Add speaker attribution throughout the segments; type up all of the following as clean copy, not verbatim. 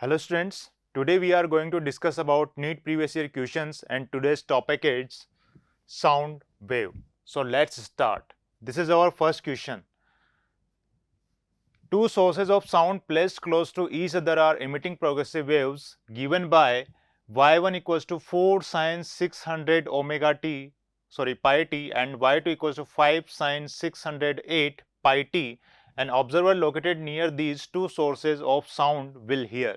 Speaker 1: Hello students, today we are going to discuss about NEET previous year questions and today's topic is sound wave. So let's start. This is our first question. Two sources of sound placed close to each other are emitting progressive waves given by y1 equals to 4 sin 600 pi t and y2 equals to 5 sin 608 pi t. An observer located near these two sources of sound will hear.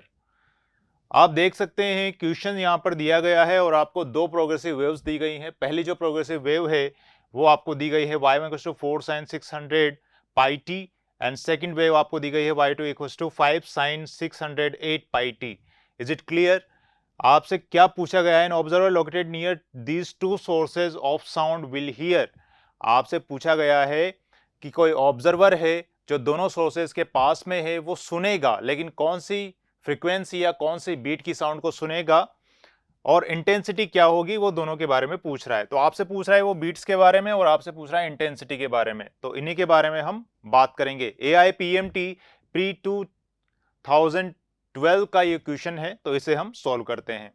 Speaker 1: आप देख सकते हैं question यहाँ पर दिया गया है और आपको दो प्रोग्रेसिव वेव्स दी गई हैं। पहली जो प्रोग्रेसिव वेव है वो आपको दी गई है y1 equals to 4 sin 600 pi T and second wave आपको दी गई है y2 equals to 5 sin 608 pi T. Is it clear? आपसे क्या पूछा गया है? An observer located near these two sources of sound will hear. आपसे पूछा गया है कि कोई ऑब्जर्वर है जो दोनों सोर्सेज के पास में है, वो सुनेगा, लेकिन कौन सी फ्रीक्वेंसी या कौन सी बीट की साउंड को सुनेगा और इंटेंसिटी क्या होगी, वो दोनों के बारे में पूछ रहा है। तो आपसे पूछ रहा है वो बीट्स के बारे में और आपसे पूछ रहा है इंटेंसिटी के बारे में। तो इन्हीं के बारे में हम बात करेंगे। AIPMT प्री 2012 का ये क्वेश्चन है, तो इसे हम सॉल्व करते हैं।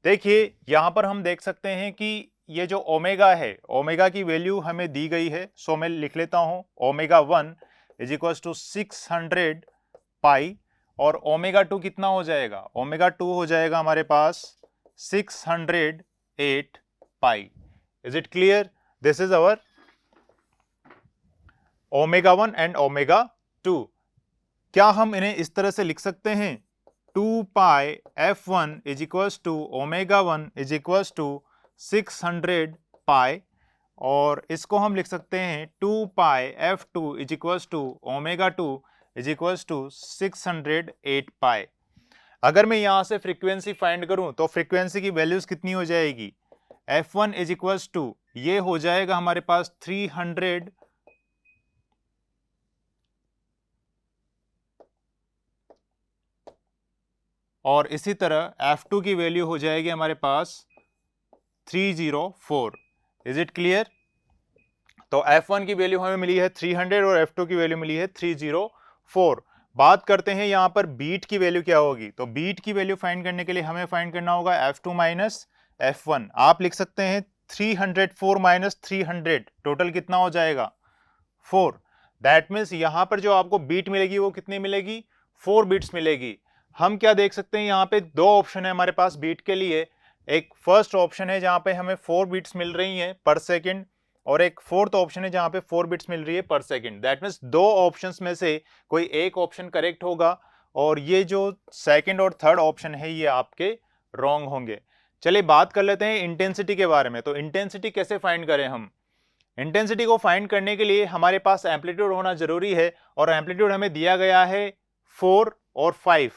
Speaker 1: देखिए यहां पर हम देख सकते हैं कि ये जो ओमेगा है, ओमेगा की वैल्यू हमें दी गई है। सो मैं लिख लेता हूं omega 1 is equals to 600 pi और ओमेगा 2 कितना हो जाएगा? ओमेगा 2 हो जाएगा हमारे पास 608 pi. Is it clear? This is our omega 1 and omega 2। क्या हम इन्हें इस तरह से लिख सकते हैं? 2 pi f1 is equals to omega 1 is equals to 600 pi और इसको हम लिख सकते हैं 2 pi f2 is equals to omega 2 is equals to 608 pi. अगर मैं यहां से फ्रीक्वेंसी फाइंड करूं तो फ्रीक्वेंसी की वैल्यूज कितनी हो जाएगी? f1 इज इक्वल्स टू ये हो जाएगा हमारे पास 300 और इसी तरह f2 की वैल्यू हो जाएगी हमारे पास 304। Is it clear? तो f1 की वैल्यू हमें मिली है 300 और f2 की वैल्यू मिली है 304। बात करते हैं यहां पर बीट की वैल्यू क्या होगी। तो बीट की वैल्यू फाइंड करने के लिए हमें फाइंड करना होगा f2 माइनस f1। आप लिख सकते हैं 304 माइनस 300 टोटल कितना हो जाएगा? 4। दैट मीन्स यहां पर जो आपको बीट मिलेगी वो कितनी मिलेगी? 4 बीट्स मिलेगी। हम क्या देख सकते हैं, यहाँ पे दो ऑप्शन है हमारे पास बीट के लिए। एक फर्स्ट ऑप्शन है जहां पे हमें 4 बीट्स मिल रही हैं पर सेकेंड और एक फोर्थ ऑप्शन है जहां पे 4 बिट्स मिल रही है पर सेकंड। दैट मीन्स दो ऑप्शंस में से कोई एक ऑप्शन करेक्ट होगा और ये जो सेकंड और थर्ड ऑप्शन है ये आपके रॉन्ग होंगे। चलिए बात कर लेते हैं इंटेंसिटी के बारे में। तो इंटेंसिटी कैसे फाइंड करें हम? इंटेंसिटी को फाइंड करने के लिए हमारे पास एम्पलीट्यूड होना जरूरी है और एम्पलीट्यूड हमें दिया गया है 4 और 5।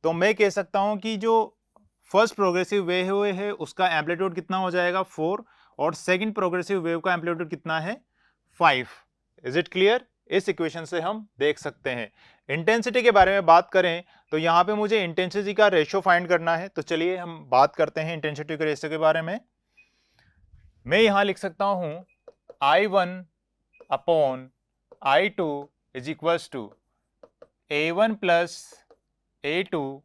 Speaker 1: तो मैं कह सकता हूं कि जो फर्स्ट प्रोग्रेसिव वेव है उसका एम्पलीट्यूड कितना हो जाएगा? 4 और सेकंड प्रोग्रेसिव वेव का एम्पलीट्यूड कितना है? 5। Is it clear? इस इक्वेशन से हम देख सकते हैं। इंटेंसिटी के बारे में बात करें तो यहां पे मुझे इंटेंसिटी का रेशियो फाइंड करना है। तो चलिए हम बात करते हैं इंटेंसिटी के रेशियो के बारे में। मैं यहां लिख सकता हूं I1 upon I2 is equals to A1 plus A2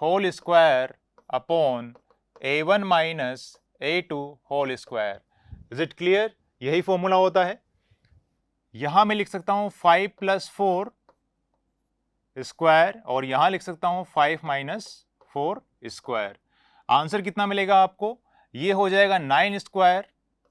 Speaker 1: whole square upon A1 minus A2 whole square. Is it clear? यही फॉर्मूला होता है। यहां मैं लिख सकता हूं 5 प्लस 4 स्क्वायर और यहां लिख सकता हूं 5 माइनस 4 स्क्वायर। आंसर कितना मिलेगा आपको? ये हो जाएगा 9 स्क्वायर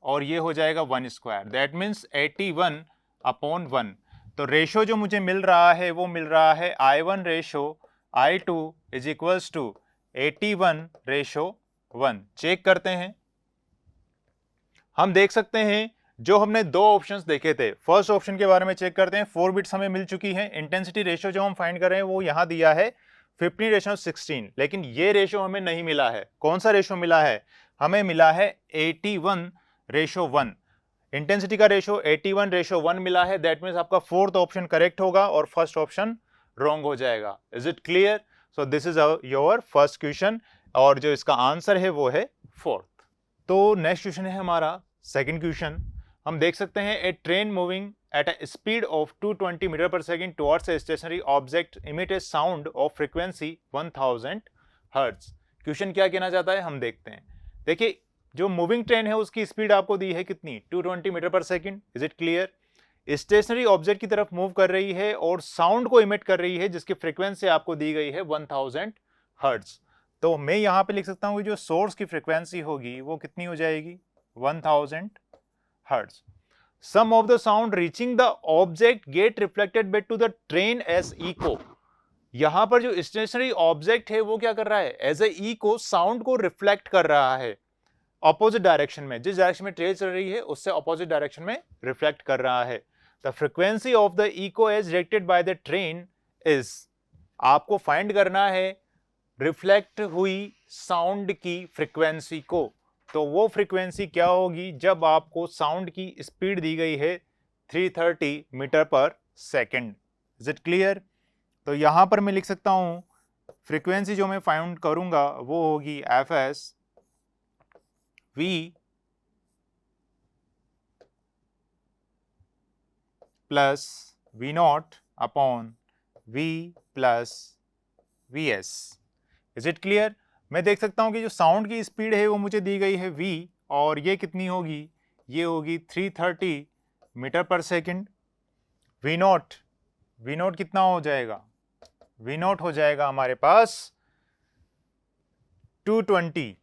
Speaker 1: और ये हो जाएगा 1 स्क्वायर। That means 81 upon 1। तो रेशो जो मुझे मिल रहा है वो मिल रहा है I1 ratio I2 is equals to 81 ratio 1। Check करते हैं। हम देख सकते हैं जो हमने दो ऑप्शंस देखे थे, फर्स्ट ऑप्शन के बारे में चेक करते हैं। 4 बिट्स हमें मिल चुकी हैं। इंटेंसिटी रेशियो जो हम फाइंड कर रहे हैं वो यहां दिया है 15:16, लेकिन ये रेशियो हमें नहीं मिला है। कौन सा रेशियो मिला है? हमें मिला है 81:1। इंटेंसिटी का रेशियो 81:1 मिला है। दैट मीन्स आपका फोर्थ ऑप्शन करेक्ट होगा और फर्स्ट ऑप्शन रॉन्ग हो जाएगा। Is it clear? So this is your first question और जो इसका आंसर है वो है फोर्थ। तो नेक्स्ट क्वेश्चन है हमारा सेकंड क्वेश्चन। हम देख सकते हैं a train moving at a speed of 220 metre per second towards a stationary object emit a sound of frequency 1000 hertz. Question क्या कहना चाहता है हम देखते हैं। देखिए जो मूविंग ट्रेन है उसकी स्पीड आपको दी है कितनी, 220 metre per second. Is it clear? Stationary object की तरफ मूव कर रही है और साउंड को इमिट कर रही है जिसकी फ्रीक्वेंसी आपको दी गई है 1000 हर्ट्ज। तो मैं यहां पे लिख सकता हूं कि जो सोर्स की फ्रीक्वेंसी होगी वो कितनी हो जाएगी, 1000 hertz. Some of the sound reaching the object get reflected back to the train as echo। यहां पर जो स्टेशनरी ऑब्जेक्ट है वो क्या कर रहा है, एज ए इको साउंड को रिफ्लेक्ट कर रहा है ऑपोजिट डायरेक्शन में, जिस डायरेक्शन में ट्रेन चल रही है उससे ऑपोजिट डायरेक्शन में रिफ्लेक्ट कर रहा है। The frequency of the echo as directed by the train is, आपको फाइंड करना है रिफ्लेक्ट हुई साउंड की फ्रीक्वेंसी को। तो वो फ्रीक्वेंसी क्या होगी जब आपको साउंड की स्पीड दी गई है 330 metre per second. Is it clear? तो यहां पर मैं लिख सकता हूं फ्रीक्वेंसी जो मैं फाइंड करूंगा वो होगी F S V plus V not upon V plus V S. Is it clear? मैं देख सकता हूं कि जो साउंड की स्पीड है वो मुझे दी गई है v, और ये कितनी होगी, ये होगी 330 metre per second. We not कितना हो जाएगा, वी नॉट हो जाएगा हमारे पास 220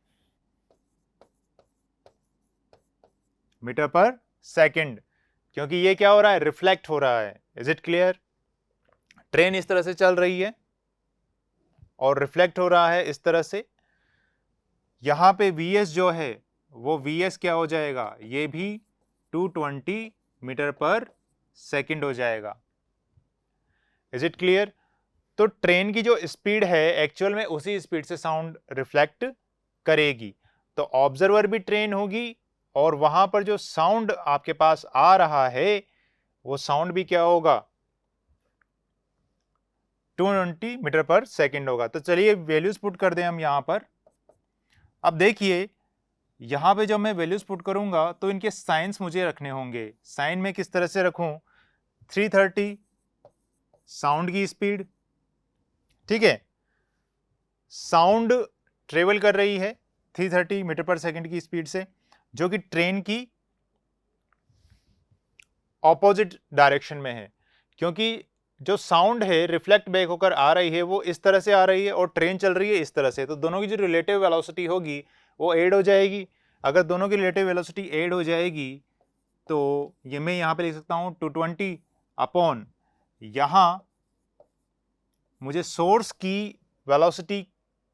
Speaker 1: मीटर पर सेकेंड, क्योंकि ये क्या हो रहा है, रिफ्लेक्ट हो रहा है। Is it clear? ट्रेन इस तरह से चल रही है और रिफ्लेक्ट हो रहा है इस तरह से। यहां पे Vs जो है वो Vs क्या हो जाएगा, ये भी 220 मीटर पर सेकेंड हो जाएगा। Is it clear? तो ट्रेन की जो स्पीड है एक्चुअल में उसी स्पीड से साउंड रिफ्लेक्ट करेगी। तो ऑब्जर्वर भी ट्रेन होगी और वहां पर जो साउंड आपके पास आ रहा है वो साउंड भी क्या होगा, 220 मीटर पर सेकेंड होगा। तो चलिए वैल्यूज पुट कर दें हम यहां पर। अब देखिए यहां पे जब मैं वैल्यूज पुट करूंगा तो इनके साइंस मुझे रखने होंगे। साइन में किस तरह से रखूं, 330 साउंड की स्पीड, ठीक है, साउंड ट्रेवल कर रही है 330 मीटर पर सेकेंड की स्पीड से, जो कि ट्रेन की ऑपोजिट डायरेक्शन में है, क्योंकि जो साउंड है रिफ्लेक्ट बैक होकर आ रही है वो इस तरह से आ रही है और ट्रेन चल रही है इस तरह से। तो दोनों की जो रिलेटिव वेलोसिटी होगी वो ऐड हो जाएगी। अगर दोनों की रिलेटिव वेलोसिटी ऐड हो जाएगी तो ये मैं यहां पे लिख सकता हूं 220 अपॉन, यहां मुझे सोर्स की वेलोसिटी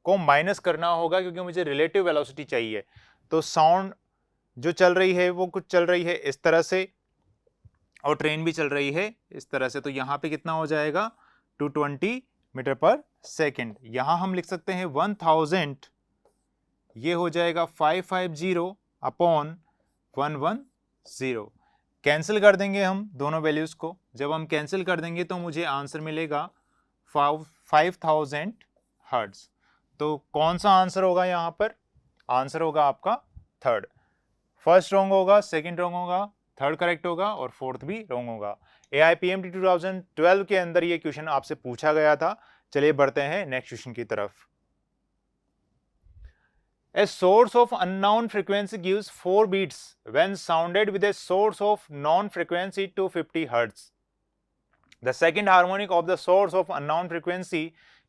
Speaker 1: को माइनस करना होगा क्योंकि मुझे रिलेटिव वेलोसिटी चाहिए। तो साउंड जो चल रही है वो कुछ चल रही है इस तरह से और ट्रेन भी चल रही है इस तरह से। तो यहां पे कितना हो जाएगा, 220 मीटर पर सेकेंड। यहां हम लिख सकते हैं 1000, ये हो जाएगा 550 अपॉन 110। कैंसिल कर देंगे हम दोनों वैल्यूज को। जब हम कैंसिल कर देंगे तो मुझे आंसर मिलेगा 5000 हर्ट्ज। तो कौन सा आंसर होगा यहां पर, आंसर होगा आपका थर्ड। फर्स्ट रॉन्ग होगा, सेकंड रॉन्ग होगा, थर्ड करेक्ट होगा और फोर्थ भी रॉन्ग होगा। AIPMT 2012 के अंदर ये क्वेश्चन आपसे पूछा गया था। चलिए बढ़ते हैं नेक्स्ट क्वेश्चन की तरफ। A source of unknown frequency gives 4 beats when sounded with a source of known frequency 250 Hz. The second harmonic of the source of unknown frequency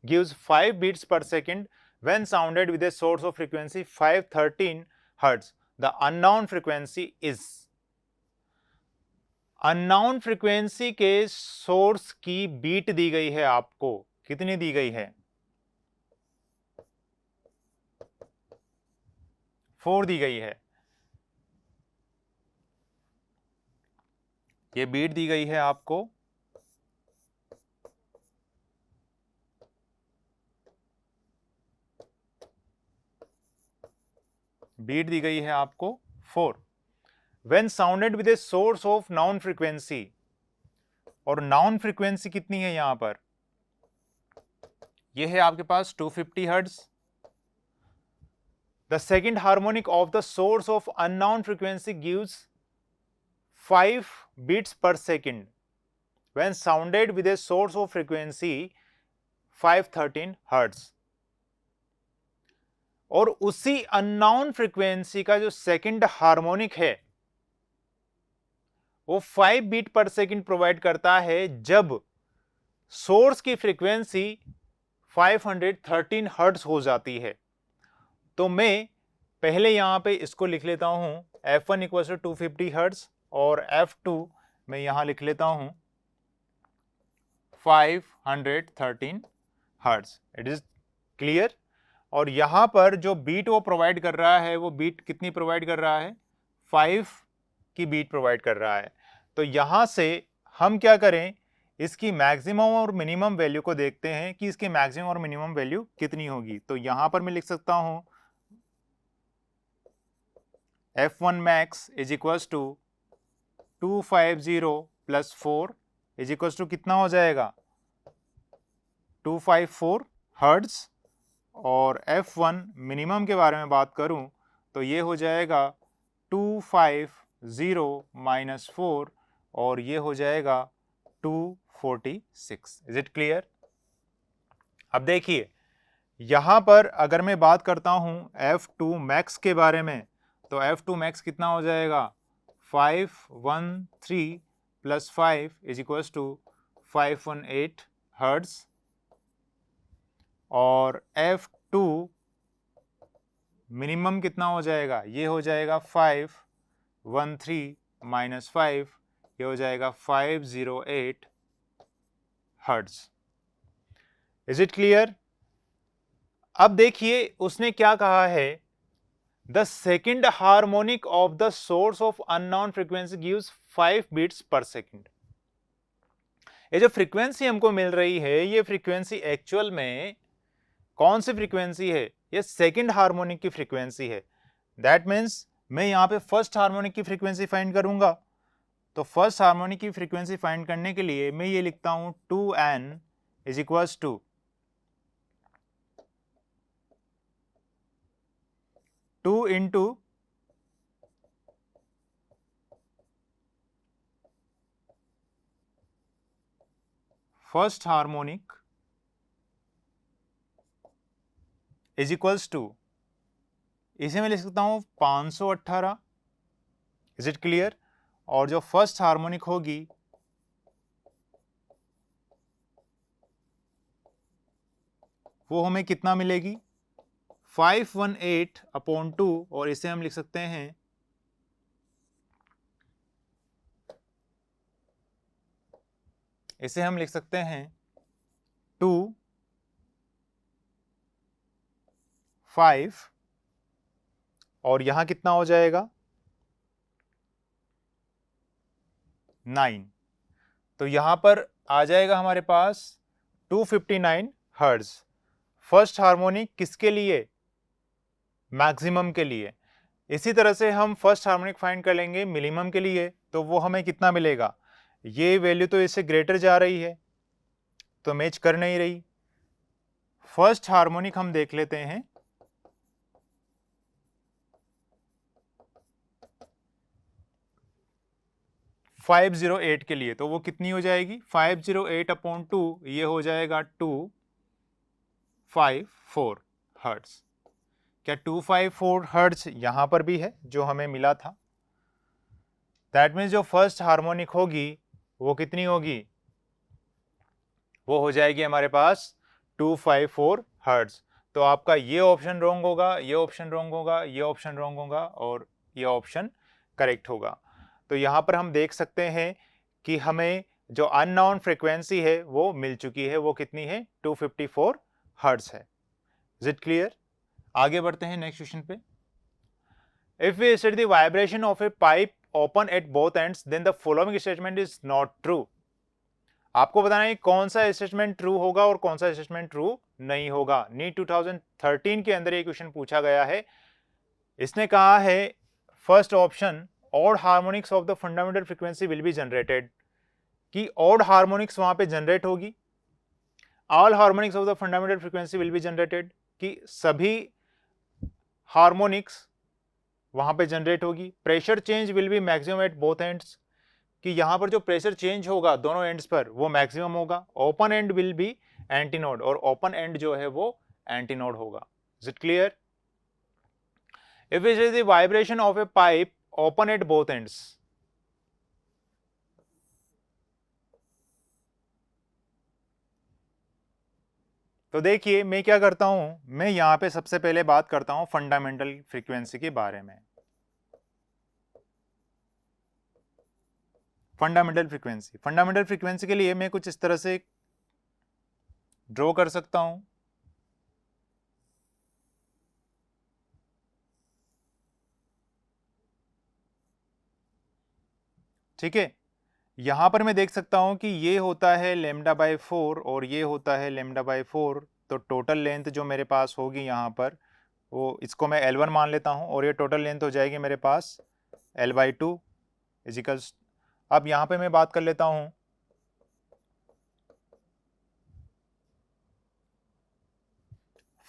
Speaker 1: gives 5 beats per second when sounded with a source of frequency 513 Hz. The unknown frequency is, unknown frequency के source की beat दी गई है आपको, कितनी दी गई है, 4 दी गई है। ये बीट दी गई है आपको, बीट दी गई है आपको 4 when sounded with a source of known frequency। और नाउन फ्रीक्वेंसी कितनी है यहां पर, यह है आपके पास 250 hertz. The second harmonic of the source of unknown frequency gives 5 beats per second when sounded with a source of frequency 513 hertz, और उसी अननोन फ्रीक्वेंसी का जो सेकंड हार्मोनिक है वो 5 बीट पर सेकंड प्रोवाइड करता है जब सोर्स की फ्रीक्वेंसी 513 हर्ट्ज हो जाती है। तो मैं पहले यहां पे इसको लिख लेता हूं, F1 इक्वल टू 250 हर्ट्ज और F2 मैं यहां लिख लेता हूं 513 हर्ट्ज। It is clear. और यहां पर जो बीट वो प्रोवाइड कर रहा है वो बीट कितनी प्रोवाइड कर रहा है, 5 की बीट प्रोवाइड कर रहा है। तो यहां से हम क्या करें, इसकी मैक्सिमम और मिनिमम वैल्यू को देखते हैं कि इसकी मैक्सिमम और मिनिमम वैल्यू कितनी होगी। तो यहां पर मैं लिख सकता हूं F1 max is equals to 250 plus 4 is equals to कितना हो जाएगा, 254 हर्ट्ज। और F1 मिनिमम के बारे में बात करूं तो ये हो जाएगा 250 माइनस 4 और ये हो जाएगा 246। Is it clear. अब देखिए यहां पर अगर मैं बात करता हूं F2 मैक्स के बारे में, तो F2 मैक्स कितना हो जाएगा, 513 plus 5 is equals to 518 hertz. और F2 मिनिमम कितना हो जाएगा, ये हो जाएगा 513 माइनस 5, ये हो जाएगा 508 हर्ट्ज। Is it clear. अब देखिए उसने क्या कहा है, the second harmonic of the source of unknown frequency gives 5 beats per second. ये जो फ्रीक्वेंसी हमको मिल रही है ये फ्रीक्वेंसी एक्चुअल में कौन सी फ्रीक्वेंसी है, ये सेकंड हार्मोनिक की फ्रीक्वेंसी है। दैट मीन्स मैं यहां पे फर्स्ट हार्मोनिक की फ्रीक्वेंसी फाइंड करूंगा। तो फर्स्ट हार्मोनिक की फ्रीक्वेंसी फाइंड करने के लिए मैं ये लिखता हूं 2n is equals to 2 into first harmonic is equals to, इसे मैं लिख सकता हूं 518। Is it clear. और जो फर्स्ट हार्मोनिक होगी वो हमें कितना मिलेगी, 518 अपॉन 2, और इसे हम लिख सकते हैं इसे हम लिख सकते हैं 2 5, और यहां कितना हो जाएगा 9। तो यहां पर आ जाएगा हमारे पास 259 हर्ट्ज। फर्स्ट हार्मोनिक किसके लिए, मैक्सिमम के लिए। इसी तरह से हम फर्स्ट हार्मोनिक फाइंड कर लेंगे मिनिमम के लिए, तो वो हमें कितना मिलेगा, ये वैल्यू तो इससे ग्रेटर जा रही है तो मैच कर नहीं रही। फर्स्ट हार्मोनिक हम देख लेते हैं, फाइव 508 के लिए, तो वो कितनी हो जाएगी, 508 अपॉन 2, ये हो जाएगा 254 हर्ट्ज। क्या 254 हर्ट्ज यहां पर भी है जो हमें मिला था। दैट मीन्स जो फर्स्ट हार्मोनिक होगी वो कितनी होगी, वो हो जाएगी हमारे पास 254 हर्ट्ज। तो आपका ये ऑप्शन रॉन्ग होगा, ये ऑप्शन रॉन्ग होगा, ये ऑप्शन रॉन्ग होगा और ये ऑप्शन करेक्ट होगा। तो यहां पर हम देख सकते हैं कि हमें जो अननोन फ्रीक्वेंसी है वो मिल चुकी है, वो कितनी है, 254 हर्ट्ज है। Is it clear. आगे बढ़ते हैं नेक्स्ट क्वेश्चन पे। If we study the vibration of a pipe open at both ends then the following statement is not true. आपको बताना है कौन सा स्टेटमेंट ट्रू होगा और कौन सा स्टेटमेंट ट्रू नहीं होगा। नीट 2013 के अंदर ये क्वेश्चन पूछा गया है। इसने कहा है first option, odd harmonics of the fundamental frequency will be generated, कि ऑड हार्मोनिक्स वहां पे जनरेट होगी। All harmonics of the fundamental frequency will be generated, कि सभी हार्मोनिक्स वहां पे जनरेट होगी। Pressure change will be maximum eight both ends, कि यहां पर जो प्रेशर चेंज होगा दोनों एंड्स पर वो मैक्सिमम होगा। Open and will be antinode और ओपन एंड जो है वो एंटीनोड होगा। Is it clear? If it is the vibration of a pipe open at both ends, तो देखिए मैं क्या करता हूं, मैं यहां पे सबसे पहले बात करता हूं फंडामेंटल फ्रीक्वेंसी के बारे में। फंडामेंटल फ्रीक्वेंसी के लिए मैं कुछ इस तरह से ड्रॉ कर सकता हूं। ठीक है, यहां पर मैं देख सकता हूं कि ये होता है λ/4 और ये होता है λ/4, तो टोटल लेंथ जो मेरे पास होगी यहां पर वो, इसको मैं L1 मान लेता हूं और ये टोटल लेंथ हो जाएगी मेरे पास L/2 इजिकल्स। अब यहां पे मैं बात कर लेता हूं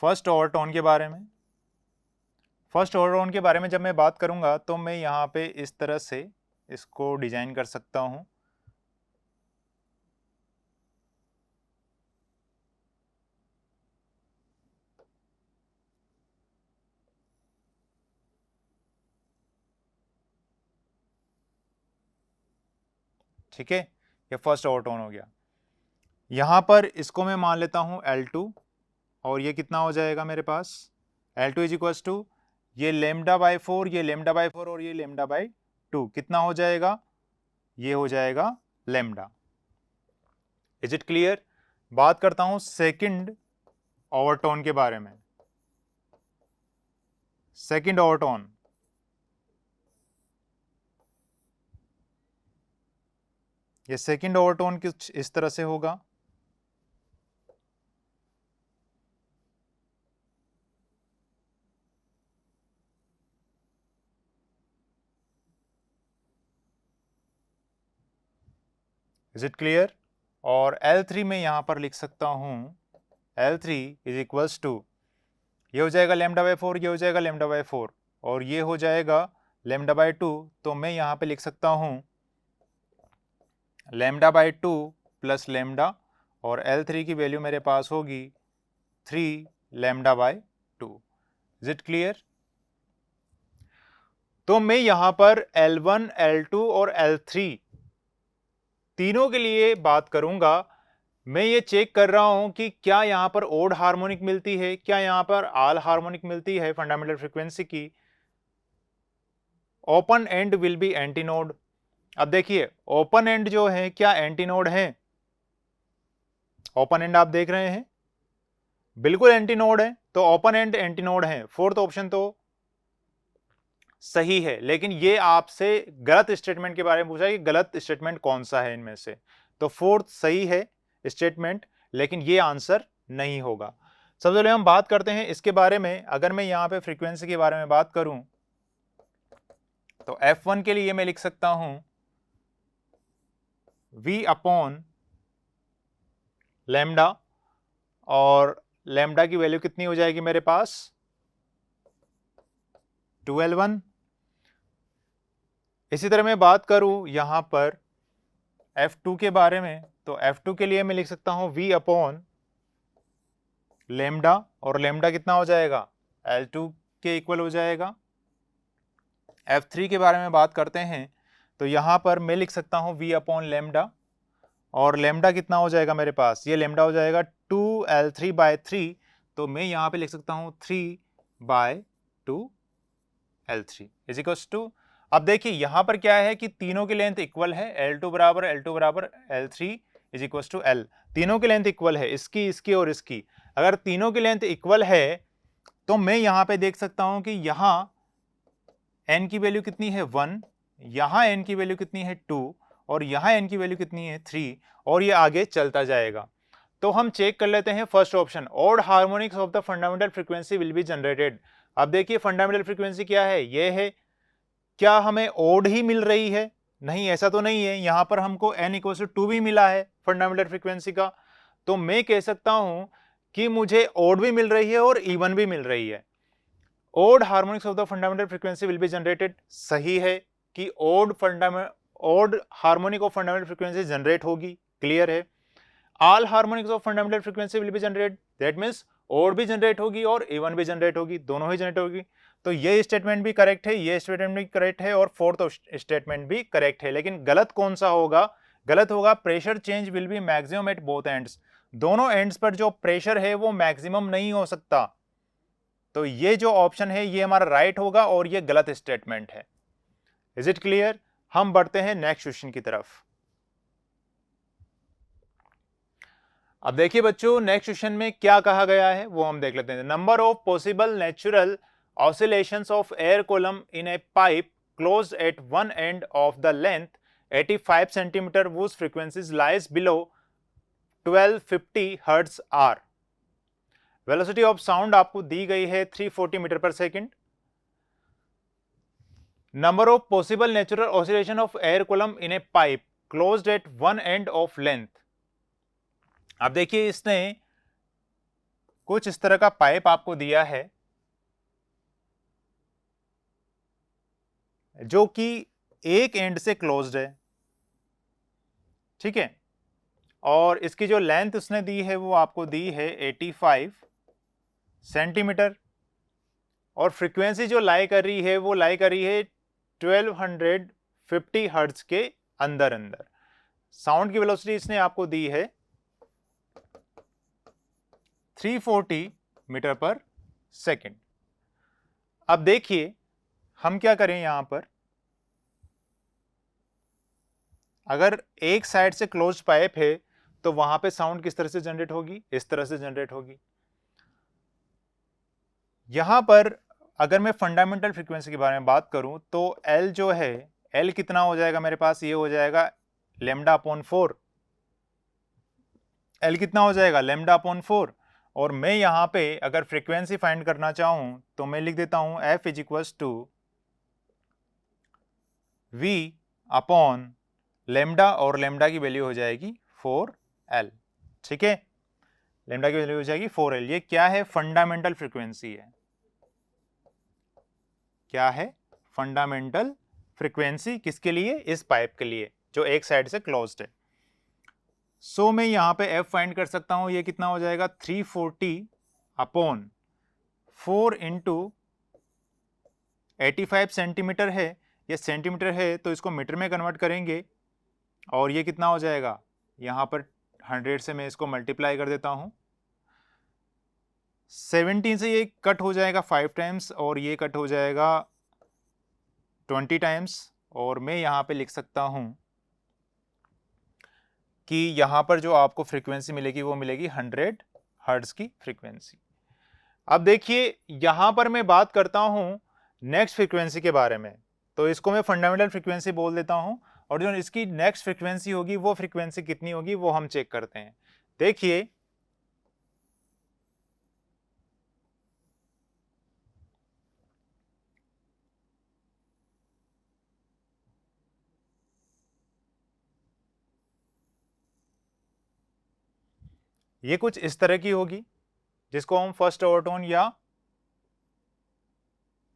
Speaker 1: फर्स्ट ओवरटोन के बारे में। फर्स्ट ओवरटोन के बारे में जब मैं बात करूंगा तो मैं यहां पे इस तरह से इसको डिजाइन कर सकता हूं। ठीक है, ये फर्स्ट ओवरटोन हो गया। यहां पर इसको मैं मान लेता हूं L2 और ये कितना हो जाएगा मेरे पास L2 इज इक्वल्स टू ये λ/4, ये λ/4 और ये λ/2 कितना हो जाएगा, ये हो जाएगा लैम्डा। Is it clear? बात करता हूं सेकंड ओवरटोन के बारे में। सेकंड ओवरटोन, ये सेकंड ओवरटोन कुछ इस तरह से होगा। Is it clear? और L3 में यहां पर लिख सकता हूं L3 इज इक्वल्स टू, ये हो जाएगा λ/4, ये हो जाएगा λ/4 और ये हो जाएगा λ/2, तो मैं यहां पे लिख सकता हूं λ/2 प्लस लैम्डा और L3 की वैल्यू मेरे पास होगी 3 λ/2। Is it clear? तो मैं यहां पर L1, L2 और L3 तीनों के लिए बात करूंगा। मैं ये चेक कर रहा हूं कि क्या यहां पर ओड हार्मोनिक मिलती है, क्या यहां पर आल हार्मोनिक मिलती है फंडामेंटल फ्रीक्वेंसी की। Open and will be antinode. अब देखिए ओपन एंड जो है क्या एंटीनोड है? ओपन एंड आप देख रहे हैं बिल्कुल एंटीनोड है, तो ओपन एंड एंटीनोड है। फोर्थ ऑप्शन तो सही है, लेकिन ये आपसे गलत स्टेटमेंट के बारे में पूछा है कि गलत स्टेटमेंट कौन सा है इनमें से, तो फोर्थ सही है स्टेटमेंट, लेकिन ये आंसर नहीं होगा। सबसे पहले हम बात करते हैं इसके बारे में। अगर मैं यहां पे फ्रीक्वेंसी के बारे में बात करूं तो F1 के लिए मैं लिख सकता हूं V अपॉन लैम्डा और लैम्डा की वैल्यू कितनी हो जाएगी मेरे पास 2L1। इसी तरह मैं बात करूं यहां पर F2 के बारे में, तो F2 के लिए मैं लिख सकता हूं V अपॉन लैम्डा और लैम्डा कितना हो जाएगा L2 के इक्वल हो जाएगा। F3 के बारे में बात करते हैं तो यहां पर मैं लिख सकता हूं V अपॉन लैम्डा और लैम्डा कितना हो जाएगा मेरे पास, ये लैम्डा हो जाएगा 2L3/3, तो मैं यहां पे लिख सकता हूं 3/2L3 इज इक्वल्स टू। अब देखिए यहां पर क्या है कि तीनों की लेंथ इक्वल है, L2 बराबर L3 is equals to L। तीनों की लेंथ इक्वल है, इसकी, इसकी और इसकी। अगर तीनों की लेंथ इक्वल है तो मैं यहां पे देख सकता हूं कि यहां n की वैल्यू कितनी है 1, यहां n की वैल्यू कितनी है 2 और यहां n की वैल्यू कितनी है 3 और ये आगे चलता जाएगा। तो हम चेक कर लेते हैं first option, odd harmonics of the fundamental frequency will be generated. अब देखिए फंडामेंटल फ्रीक्वेंसी क्या है, ये है। क्या हमें ओड ही मिल रही है? नहीं, ऐसा तो नहीं है। यहां पर हमको n = 2 भी मिला है फंडामेंटल फ्रीक्वेंसी का, तो मैं कह सकता हूं कि मुझे ओड भी मिल रही है और इवन भी मिल रही है। Odd harmonics of the fundamental frequency will be generated, सही है कि odd odd harmonic of fundamental frequency generate होगी, क्लियर है। All harmonics of fundamental frequency will be generate, that means odd भी जनरेट होगी और इवन भी जनरेट होगी, दोनों ही जनरेट होगी। तो ये स्टेटमेंट भी करेक्ट है, ये स्टेटमेंट भी करेक्ट है और फोर्थ स्टेटमेंट भी करेक्ट है। लेकिन गलत कौन सा होगा? गलत होगा pressure change will be maximum eight both ends, दोनों एंड्स पर जो प्रेशर है वो मैक्सिमम नहीं हो सकता। तो ये जो ऑप्शन है ये हमारा राइट होगा और ये गलत स्टेटमेंट है। Is it clear? हम बढ़ते हैं नेक्स्ट क्वेश्चन की तरफ। अब देखिए बच्चों, नेक्स्ट क्वेश्चन में क्या कहा गया है वो हम देख लेते हैं। Number of possible natural oscillations of air column in a pipe closed at one end of the length 85 centimetre whose frequencies lies below 1250 hertz are. Velocity of sound आपको दी गई है 340 metre per second. Number of possible natural oscillation of air column in a pipe closed at one end of length. अब देखिए, इसने कुछ इस तरह का पाइप आपको दिया है जो कि एक एंड से क्लोज्ड है, ठीक है, और इसकी जो लेंथ उसने दी है वो आपको दी है 85 सेंटीमीटर, और फ्रीक्वेंसी जो लाई कर रही है वो लाई कर रही है 1250 हर्ट्ज के अंदर अंदर। साउंड की वेलोसिटी इसने आपको दी है 340 मीटर पर सेकेंड। अब देखिए हम क्या करें, यहां पर अगर एक साइड से क्लोज्ड पाइप है तो वहां पे साउंड किस तरह से जनरेट होगी? इस तरह से जनरेट होगी। यहां पर अगर मैं फंडामेंटल फ्रीक्वेंसी के बारे में बात करूं तो L जो है, L कितना हो जाएगा मेरे पास? ये हो जाएगा λ/4। L कितना हो जाएगा? λ/4। और मैं यहां पे अगर फ्रीक्वेंसी फाइंड करना चाहूं तो मैं लिख देता हूं F = V/λ, और λ की वैल्यू हो जाएगी 4L, ठीक है, λ की वैल्यू हो जाएगी 4L। ये क्या है? फंडामेंटल फ्रीक्वेंसी है। क्या है? Fundamental frequency. किसके लिए? इस पाइप के लिए जो एक साइड से क्लोज्ड है। सो मैं यहां पे F फाइंड कर सकता हूं, ये कितना हो जाएगा? 340/4 इंटू 85 सेंटीमीटर है, ये सेंटीमीटर है तो इसको मीटर में कन्वर्ट करेंगे, और ये कितना हो जाएगा? यहां पर 100 से मैं इसको मल्टीप्लाई कर देता हूं, 17 से ये कट हो जाएगा 5 टाइम्स, और ये कट हो जाएगा 20 टाइम्स, और मैं यहां पे लिख सकता हूं कि यहां पर जो आपको फ्रीक्वेंसी मिलेगी वो मिलेगी 100 हर्ट्ज की फ्रीक्वेंसी। अब देखिए यहां पर मैं बात करता हूं नेक्स्ट फ्रीक्वेंसी के बारे में, तो इसको मैं फंडामेंटल फ्रीक्वेंसी बोल देता हूं, और जो इसकी नेक्स्ट फ्रीक्वेंसी होगी वो फ्रीक्वेंसी कितनी होगी वो हम चेक करते हैं। देखिए ये कुछ इस तरह की होगी जिसको हम फर्स्ट ओवरटोन या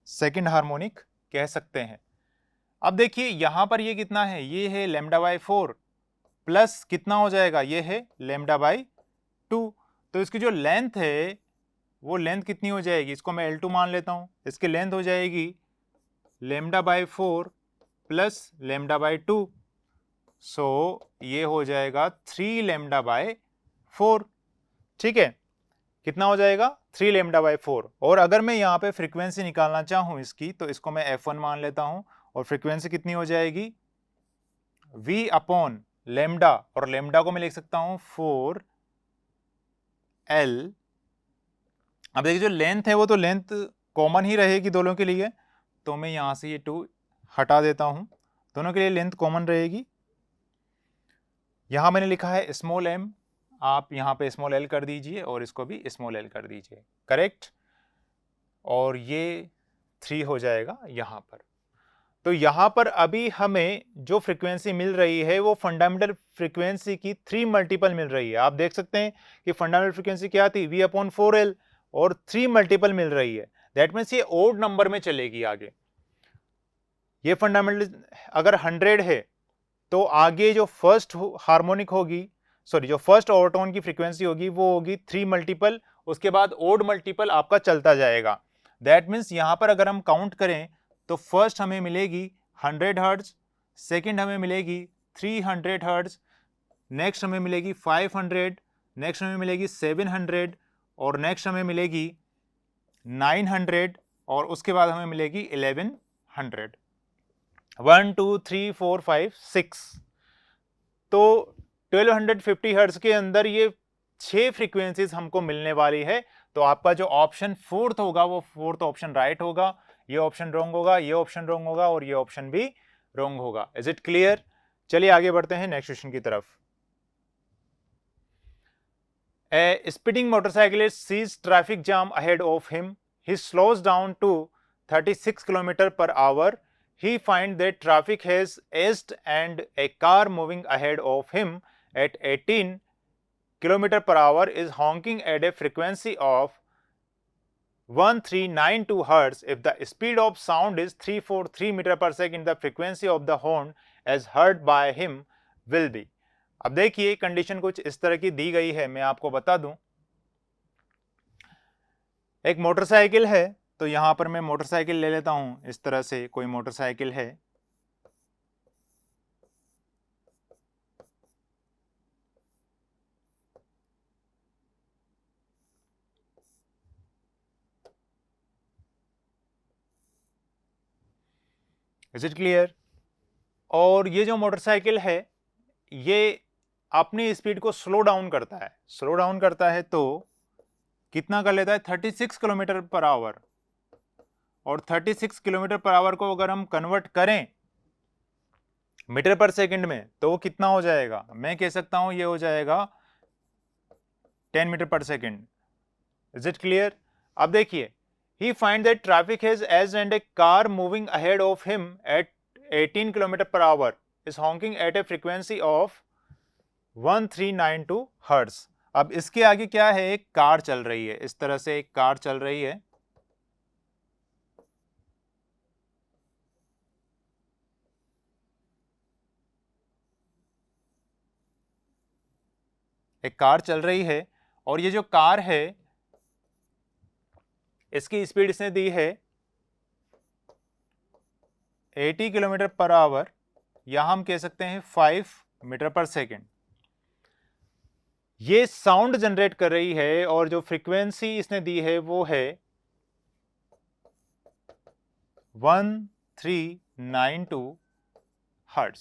Speaker 1: सेकंड हार्मोनिक कह सकते हैं। अब देखिए यहां पर ये कितना है? ये है λ/4 प्लस कितना हो जाएगा? ये है λ/2। तो इसकी जो लेंथ है वो लेंथ कितनी हो जाएगी? इसको मैं L2 मान लेता हूं। इसकी लेंथ हो जाएगी λ/4 प्लस λ/2, सो ये हो जाएगा 3λ/4, ठीक है। कितना हो जाएगा? 3λ/4। और अगर मैं यहाँ पे फ्रीक्वेंसी निकालना चाहूँ इसकी, तो इसको मैं F1 मान लेता हूँ, और फ्रीक्वेंसी कितनी हो जाएगी? V/λ, और λ को मैं लिख सकता हूँ 4L। अब देखिए जो लेंथ है वो तो लेंथ कॉमन ही रहेगी दोनों के लिए, तो मैं यहाँ से ये 2 हटा देता हूँ, दोनों के लिए लेंथ कॉमन रहेगी। यहाँ मैंने लिखा है स्मॉल m, आप यहाँ पे स्मॉल l कर दीजिए और इसको भी स्मॉल l कर दीजिए, करेक्ट, और ये 3 हो जाएगा यहाँ पर। तो यहाँ पर अभी हमें जो फ्रीक्वेंसी मिल रही है वो फंडामेंटल फ्रीक्वेंसी की 3 मल्टीपल मिल रही है। आप देख सकते हैं कि फंडामेंटल फ्रीक्वेंसी क्या थी? V/4L, और 3 मल्टीपल मिल रही है, दैट मीन्स ये ओड नंबर में चलेगी आगे। ये फंडामेंटल अगर 100 है तो आगे जो फर्स्ट हार्मोनिक होगी, सॉरी जो फर्स्ट ओवरटोन की फ्रीक्वेंसी होगी वो होगी 3 मल्टीपल, उसके बाद ओड मल्टीपल आपका चलता जाएगा। दैट मीन्स यहां पर अगर हम काउंट करें तो फर्स्ट हमें मिलेगी 100 हर्ट्ज, सेकेंड हमें मिलेगी 300 हर्ट्ज, नेक्स्ट हमें मिलेगी 500, नेक्स्ट हमें मिलेगी 700 और नेक्स्ट हमें मिलेगी 900 और उसके बाद हमें मिलेगी 1100। 1 2 3 4 5 6। तो 1250 हर्ट्ज के अंदर ये 6 फ्रीक्वेंसीज हमको मिलने वाली है। तो आपका जो ऑप्शन फोर्थ होगा वो फोर्थ ऑप्शन राइट होगा, ये ऑप्शन रॉन्ग होगा, ये ऑप्शन रॉन्ग होगा और ये ऑप्शन भी रॉन्ग होगा। Is it clear? चलिए आगे बढ़ते हैं नेक्स्ट क्वेश्चन की तरफ। A speeding motorcyclist sees traffic jam ahead of him. He slows down to 36 km per hour. He finds that traffic has eased and a car moving ahead of him at 18 km per hour is honking at a frequency of 1392 Hz. If the speed of sound is 343 meter per second, the frequency of the horn as heard by him will be. अब देखिए condition कुछ इस तरह की दी गई है, मैं आपको बता दूं। एक मोटरसाइकिल है, तो यहां पर मैं मोटरसाइकिल ले लेता हूं। इस तरह से कोई मोटरसाइकिल है, इज इट क्लियर? और ये जो मोटरसाइकिल है ये अपनी स्पीड को स्लो डाउन करता है। स्लो डाउन करता है तो कितना कर लेता है? 36 किलोमीटर पर आवर। और 36 किलोमीटर पर आवर को अगर हम कन्वर्ट करें मीटर पर सेकंड में तो वो कितना हो जाएगा? मैं कह सकता हूं ये हो जाएगा 10 मीटर पर सेकंड। Is it clear? अब देखिए, he find that traffic has as and a car moving ahead of him at 18 km per hour is honking at a frequency of 1392 hertz. अब इसके आगे क्या है? एक कार चल रही है, इस तरह से एक कार चल रही है। एक कार चल रही है और ये जो कार है इसकी स्पीड इसने दी है 80 किलोमीटर पर आवर, या हम कह सकते हैं 5 मीटर पर सेकेंड। ये साउंड जनरेट कर रही है और जो फ्रीक्वेंसी इसने दी है वो है 1392 हर्ट्ज।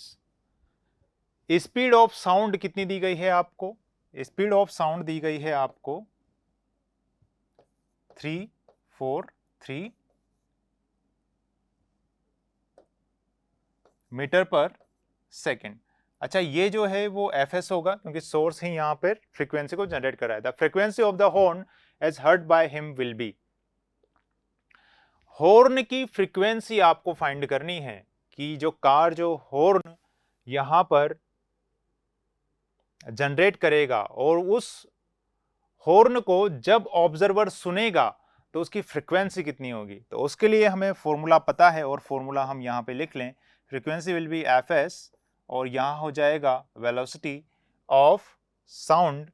Speaker 1: स्पीड ऑफ साउंड कितनी दी गई है आपको? स्पीड ऑफ साउंड दी गई है आपको 343 मीटर पर सेकेंड। अच्छा, ये जो है वो fs होगा क्योंकि सोर्स ही यहां पर फ्रीक्वेंसी को जनरेट कर रहा है। The frequency of the horn as heard by him will be. Horn की फ्रीक्वेंसी आपको फाइंड करनी है कि जो कार जो हॉर्न यहां पर जनरेट करेगा और उस हॉर्न को जब ऑब्जर्वर सुनेगा तो उसकी फ्रीक्वेंसी कितनी होगी। तो उसके लिए हमें फॉर्मूला पता है और फॉर्मूला हम यहां पे लिख लें। फ्रीक्वेंसी विल बी fs और यहां हो जाएगा velocity of sound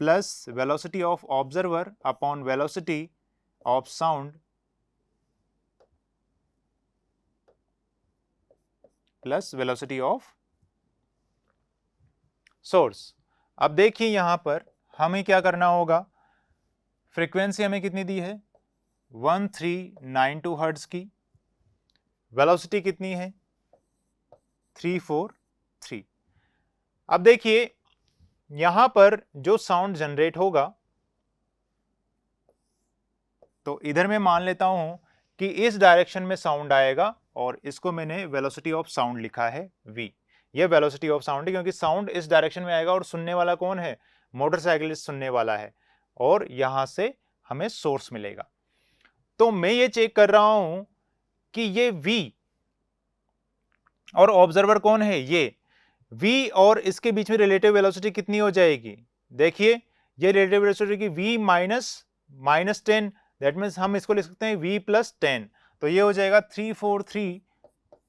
Speaker 1: plus velocity of observer upon velocity of sound plus velocity of source. अब देखिए यहां पर हमें क्या करना होगा। फ्रीक्वेंसी हमें कितनी दी है? 1392 हर्ट्ज की। वेलोसिटी कितनी है? 343। अब देखिए यहां पर जो साउंड जनरेट होगा तो इधर मैं मान लेता हूं कि इस डायरेक्शन में साउंड आएगा और इसको मैंने वेलोसिटी ऑफ साउंड लिखा है v। ये वेलोसिटी ऑफ साउंड है क्योंकि साउंड इस डायरेक्शन में आएगा और सुनने वाला कौन है? मोटरसाइकिलिस्ट सुनने वाला है और यहां से हमें सोर्स मिलेगा। तो मैं ये चेक कर रहा हूं कि ये v और ऑब्जर्वर कौन है? ये v और इसके बीच में रिलेटिव वेलोसिटी कितनी हो जाएगी? देखिए ये रिलेटिव वेलोसिटी की v माइनस 10, दैट मीन्स हम इसको लिख सकते हैं v प्लस 10। तो ये हो जाएगा 343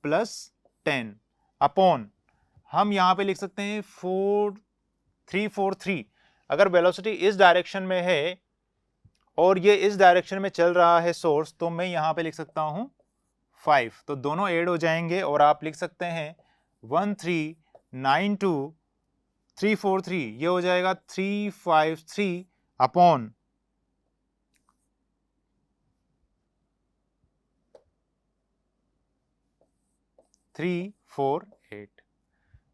Speaker 1: प्लस 10 अपॉन हम यहाँ पे लिख सकते हैं 4343। अगर वेलोसिटी इस डायरेक्शन में है और ये इस डायरेक्शन में चल रहा है सोर्स, तो मैं यहाँ पे लिख सकता हूँ 5। तो दोनों ऐड हो जाएंगे और आप लिख सकते हैं 1392343, ये हो जाएगा 353 अपॉन 348।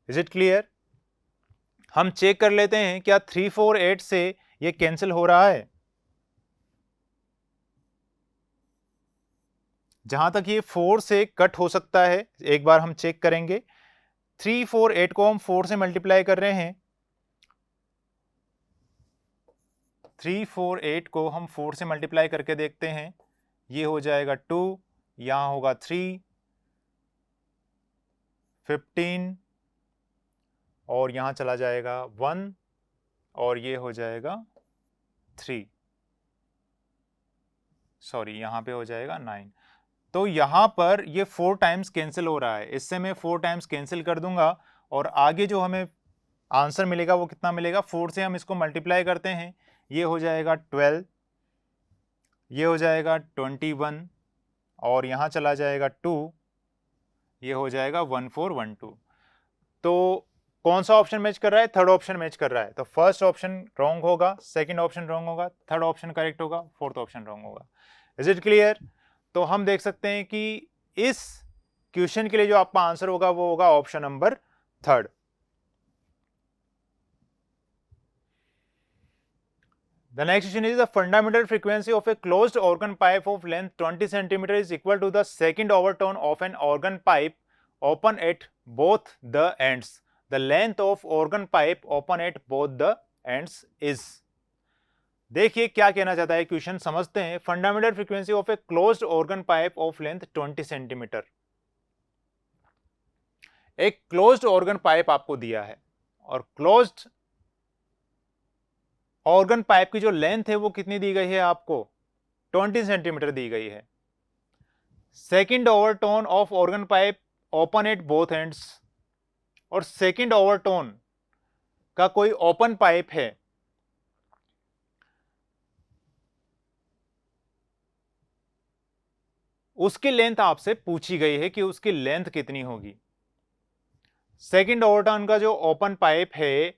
Speaker 1: Is it clear? हम चेक कर लेते हैं क्या 348 से ये कैंसिल हो रहा है। जहां तक ये 4 से कट हो सकता है, एक बार हम चेक करेंगे। 348 को हम 4 से मल्टीप्लाई कर रहे हैं, 348 को हम 4 से मल्टीप्लाई करके देखते हैं। ये हो जाएगा 2, यहां होगा 3, 15 और यहां चला जाएगा 1 और ये हो जाएगा 3, सॉरी यहां पे हो जाएगा 9। तो यहां पर ये 4 टाइम्स कैंसिल हो रहा है, इससे मैं 4 टाइम्स कैंसिल कर दूंगा और आगे जो हमें आंसर मिलेगा वो कितना मिलेगा, 4 से हम इसको मल्टीप्लाई करते हैं, ये हो जाएगा 12, ये हो जाएगा 21 और यहां चला जाएगा 2, ये हो जाएगा 1412। तो कौन सा ऑप्शन मैच कर रहा है? थर्ड ऑप्शन मैच कर रहा है। तो फर्स्ट ऑप्शन रॉन्ग होगा, सेकंड ऑप्शन रॉन्ग होगा, थर्ड ऑप्शन करेक्ट होगा, फोर्थ ऑप्शन रॉन्ग होगा। Is it clear? तो हम देख सकते हैं कि इस क्वेश्चन के लिए जो आपका आंसर होगा वो होगा option number third. The next question is the fundamental frequency of a closed organ pipe of length 20 cm is equal to the second overtone of an organ pipe open at both the ends. The length of organ pipe open at both the ends is. देखिए क्या कहना चाहता है question, समझते हैं। Fundamental frequency of a closed organ pipe of length 20 centimetre. एक closed organ pipe आपको दिया है और क्लोज्ड ऑर्गन पाइप की जो लेंथ है वो कितनी दी गई है आपको, 20 सेंटीमीटर दी गई है। Second overtone of organ pipe open at both ends, और सेकेंड ओवरटोन का कोई ओपन पाइप है, उसकी लेंथ आपसे पूछी गई है कि उसकी लेंथ कितनी होगी। सेकेंड ओवरटोन का जो ओपन पाइप है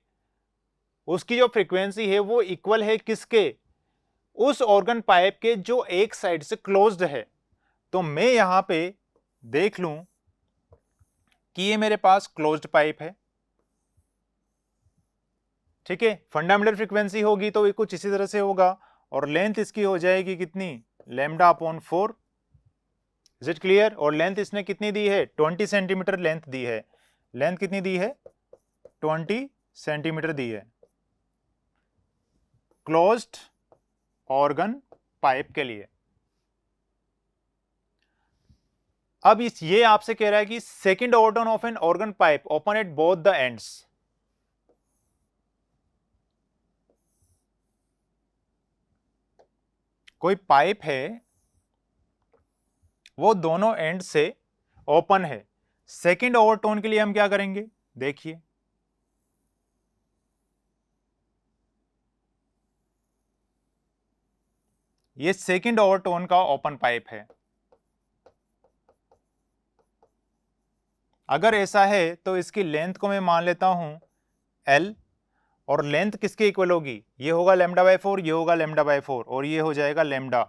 Speaker 1: उसकी जो फ्रीक्वेंसी है वो इक्वल है किसके, उस ऑर्गन पाइप के जो एक साइड से क्लोज्ड है। तो मैं यहां पे देख लूं कि ये मेरे पास क्लोज्ड पाइप है, ठीक है। फंडामेंटल फ्रीक्वेंसी होगी तो ये कुछ इसी तरह से होगा और लेंथ इसकी हो जाएगी कितनी, lambda upon 4। Is it clear? और लेंथ इसने कितनी दी है, 20 सेंटीमीटर लेंथ दी है। लेंथ कितनी दी है, 20 सेंटीमीटर दी है क्लोज्ड ऑर्गन पाइप के लिए। अब ये आपसे कह रहा है कि second overtone of an organ pipe open at both the ends. कोई पाइप है वो दोनों एंड से ओपन है, सेकेंड ओवरटोन के लिए हम क्या करेंगे, देखिए ये सेकेंड ओवरटोन का ओपन पाइप है। अगर ऐसा है तो इसकी लेंथ को मैं मान लेता हूं L, और लेंथ किसके इक्वल होगी, ये होगा लैम्डा बाय 4, ये होगा लैम्डा बाय 4 और ये हो जाएगा लैम्डा।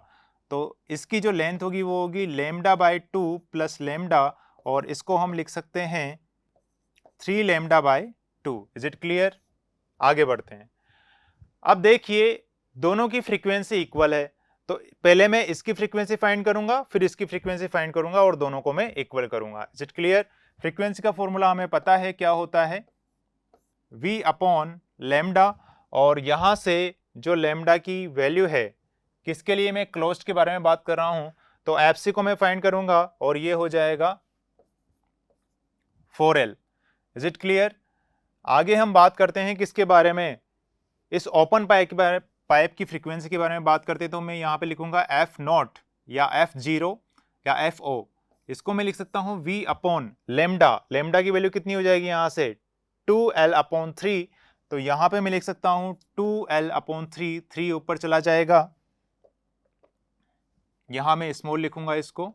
Speaker 1: तो इसकी जो लेंथ होगी वो होगी लैम्डा बाय 2 प्लस लैम्डा, और इसको हम लिख सकते हैं 3 lambda by 2। Is it clear? आगे बढ़ते हैं। अब देखिए दोनों की फ्रीक्वेंसी इक्वल है, तो पहले मैं इसकी फ्रीक्वेंसी फाइंड करूंगा, फिर इसकी फ्रीक्वेंसी फाइंड करूंगा और दोनों को मैं इक्वल करूंगा। Is it clear? फ्रीक्वेंसी का फॉर्मूला हमें पता है क्या होता है, v अपॉन लैम्डा, और यहां से जो लैम्डा की वैल्यू है, किसके लिए मैं क्लोज्ड के बारे में बात कर रहा हूं, तो एफसी को मैं फाइंड करूंगा और ये हो जाएगा 4L। Is it clear? आगे हम बात करते हैं किसके बारे में, इस ओपन पाइप की फ्रीक्वेंसी के बारे में बात करते हैं। तो मैं यहां पे लिखूंगा F0 या F0 या FO। इसको मैं लिख सकता हूं v अपॉन लेमडा। लेमडा की वैल्यू कितनी हो जाएगी यहां से 2l अपॉन 3, तो यहां पे मैं लिख सकता हूं 2l अपॉन 3, 3 ऊपर चला जाएगा, यहां मैं स्मॉल लिखूंगा इसको,